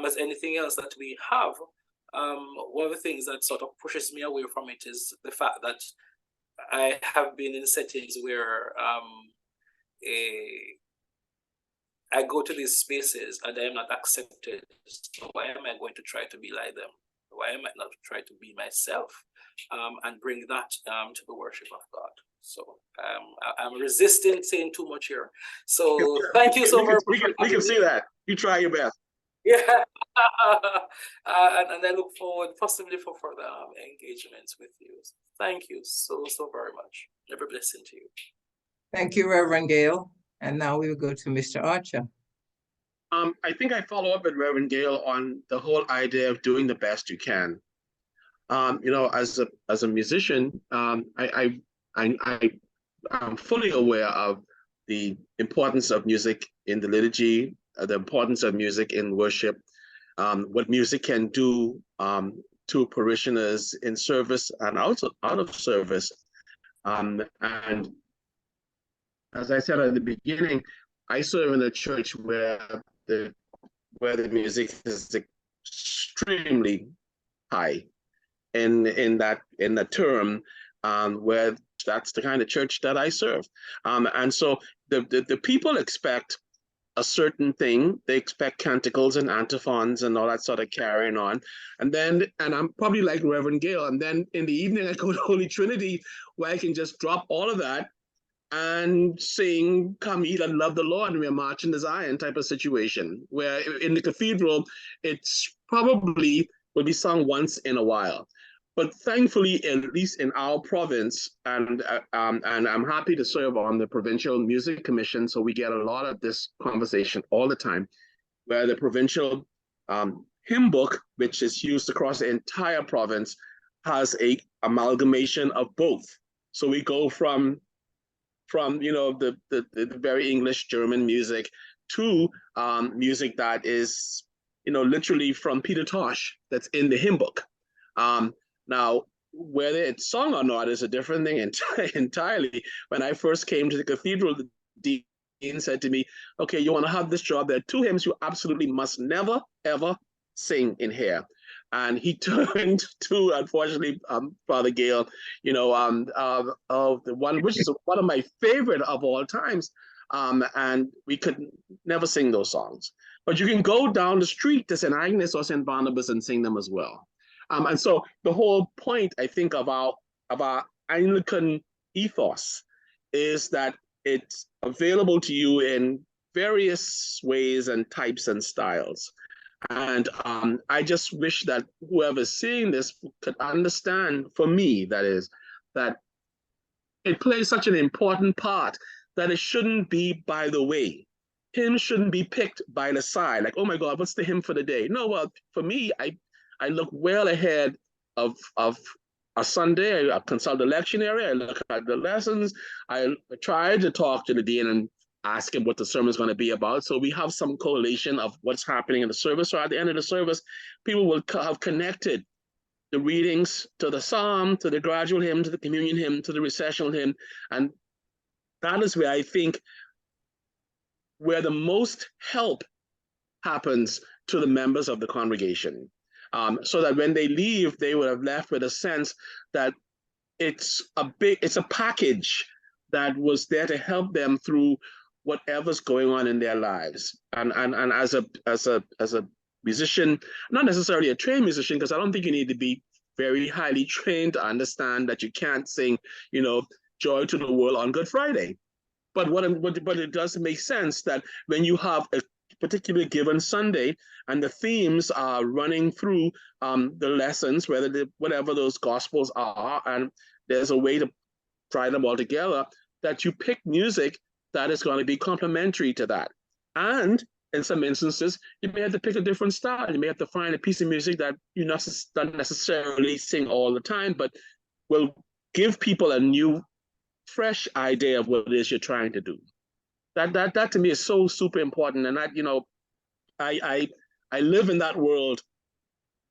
as anything else that we have. One of the things that sort of pushes me away from it is the fact that I have been in settings where I go to these spaces and I am not accepted. So why am I going to try to be like them? Why am I not try to be myself and bring that to the worship of God? So I'm resisting saying too much here. So thank you so much. We can see that. You try your best. Yeah. And I look forward possibly for further engagements with you. Thank you so very much. Every blessing to you. Thank you, Reverend Gail. And now we will go to Mr. Archer. I think I follow up with Reverend Gail on the whole idea of doing the best you can. You know, as a musician, I'm fully aware of the importance of music in the liturgy, the importance of music in worship, what music can do to parishioners in service and out of service. And as I said at the beginning, I serve in a church the where the music is extremely high in the term, where that's the kind of church that I serve. And so the people expect a certain thing. They expect canticles and antiphons and all that sort of carrying on. And I'm probably like Reverend Gail. And then in the evening, I go to Holy Trinity, where I can just drop all of that and sing "Come Eat and Love the Lord" and we're marching to Zion type of situation. Where in the cathedral, it's probably will be sung once in a while. But thankfully, at least in our province, and I'm happy to serve on the Provincial Music Commission, so we get a lot of this conversation all the time, where the provincial hymn book, which is used across the entire province, has a amalgamation of both. So we go from the very English German music to music that is literally from Peter Tosh that's in the hymn book. Now, whether it's sung or not is a different thing entirely. When I first came to the cathedral, the dean said to me, "Okay, you want to have this job? There are 2 hymns you absolutely must never, ever sing in here." And he turned to, unfortunately, Father Gale, of the one which is one of my favorite of all times, and we could never sing those songs. But you can go down the street to St. Agnes or St. Barnabas and sing them as well. And so the whole point, I think, of our Anglican ethos is that it's available to you in various ways and types and styles. And I just wish that whoever's seeing this could understand, for me, that is, that it plays such an important part that it shouldn't be by the way. Hymns shouldn't be picked by the side, like, oh my God, what's the hymn for the day? No, well, for me, I look well ahead of a Sunday. I consult the lectionary, I look at the lessons, I try to talk to the dean and ask him what the sermon is going to be about. So we have some correlation of what's happening in the service. So at the end of the service, people will have connected the readings to the psalm, to the gradual hymn, to the communion hymn, to the recessional hymn. And that is where I think where the most help happens to the members of the congregation. So that when they leave, they would have left with a sense that it's a package that was there to help them through whatever's going on in their lives. And as a musician, not necessarily a trained musician, because I don't think you need to be very highly trained to understand that you can't sing, Joy to the World on Good Friday. But it does make sense that when you have a particular given Sunday and the themes are running through the lessons, whatever those gospels are, and there's a way to try them all together, that you pick music that is going to be complementary to that. And in some instances, you may have to pick a different style. You may have to find a piece of music that you don't necessarily sing all the time, but will give people a new, fresh idea of what it is you're trying to do. That to me is so super important. And I live in that world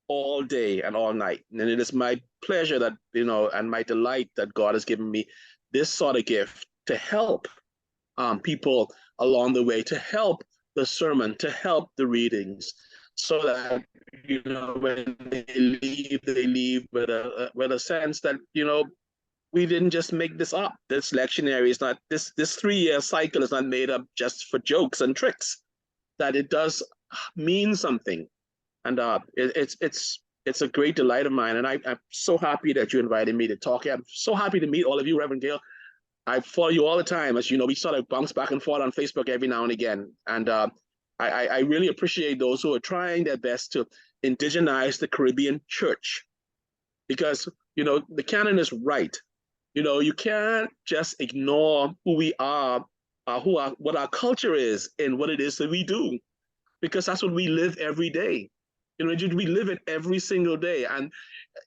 all day and all night. And it is my pleasure that, and my delight that God has given me this sort of gift to help people along the way, to help the sermon, to help the readings, so that, when they leave with a sense that, we didn't just make this up. This lectionary is not, this 3-year cycle is not made up just for jokes and tricks, that it does mean something. And it's a great delight of mine. And I'm so happy that you invited me to talk here. I'm so happy to meet all of you, Reverend Gail. I follow you all the time. As you know, we sort of bounce back and forth on Facebook every now and again. And I really appreciate those who are trying their best to indigenize the Caribbean church. Because, the canon is right. You can't just ignore who we are, what our culture is and what it is that we do, because that's what we live every day. We live it every single day. And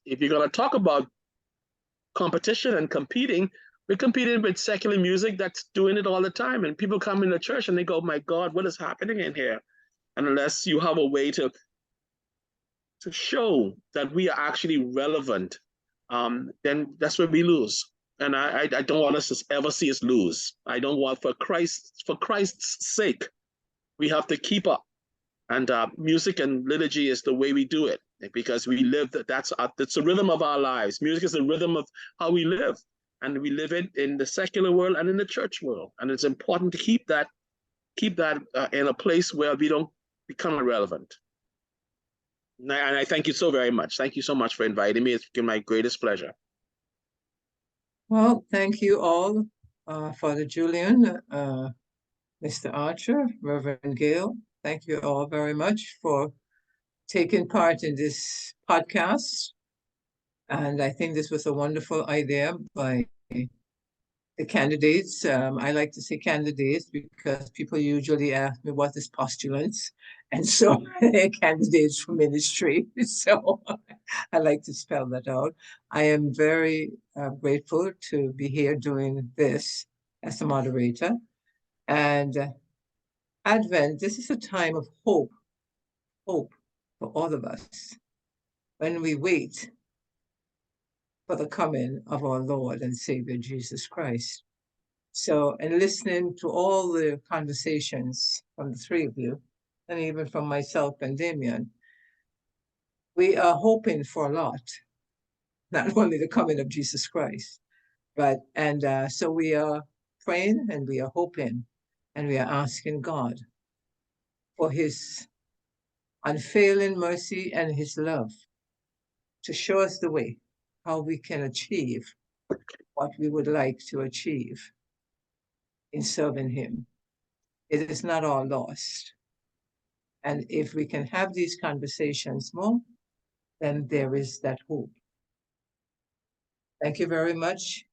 if you're going to talk about competition and competing, we're competing with secular music that's doing it all the time. And people come in the church and they go, my God, what is happening in here? And unless you have a way to show that we are actually relevant, then that's where we lose. And I don't want us to ever see us lose. I don't want, for Christ's sake, we have to keep up. And music and liturgy is the way we do it, because we live, that's the rhythm of our lives. Music is the rhythm of how we live. And we live it in the secular world and in the church world. And it's important to keep that in a place where we don't become irrelevant. And I thank you so very much. Thank you so much for inviting me. It's been my greatest pleasure. Well, thank you all, Father Julian, Mr. Archer, Reverend Gale. Thank you all very much for taking part in this podcast. And I think this was a wonderful idea by the candidates. I like to say candidates because people usually ask me what is postulants, and so candidates for ministry. So I like to spell that out. I am very grateful to be here doing this as a moderator. And Advent, this is a time of hope for all of us when we wait for the coming of our Lord and Savior Jesus Christ. So, and listening to all the conversations from the three of you, and even from myself and Damien, we are hoping for a lot, not only the coming of Jesus Christ, but, so we are praying and we are hoping and we are asking God for his unfailing mercy and his love to show us the way, how we can achieve what we would like to achieve in serving him. It is not all lost. And if we can have these conversations more, then there is that hope. Thank you very much.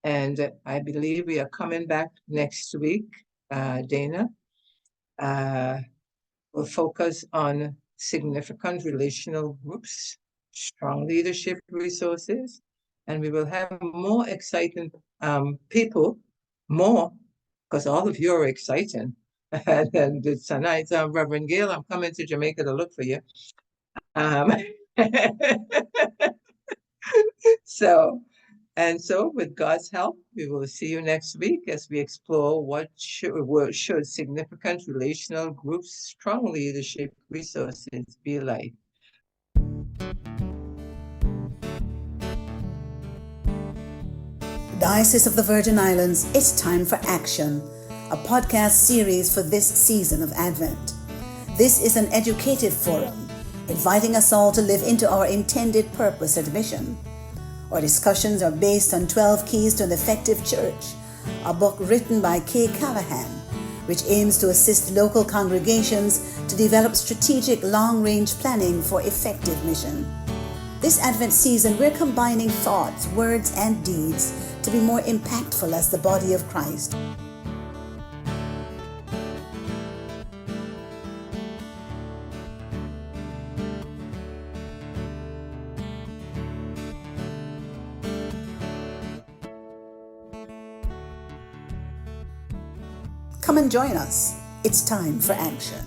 And I believe we are coming back next week. Dana will focus on significant relational groups, strong leadership resources, and we will have more exciting people, more, because all of you are exciting. And tonight, Reverend Gale, I'm coming to Jamaica to look for you. So with God's help, we will see you next week as we explore what should significant relational groups, strong leadership resources be like. Diocese of the Virgin Islands, it's time for action, a podcast series for this season of Advent. This is an educative forum, inviting us all to live into our intended purpose and mission. Our discussions are based on 12 Keys to an Effective Church, a book written by Kay Callahan, which aims to assist local congregations to develop strategic long-range planning for effective mission. This Advent season, we're combining thoughts, words, and deeds to be more impactful as the body of Christ. Come and join us. It's time for action.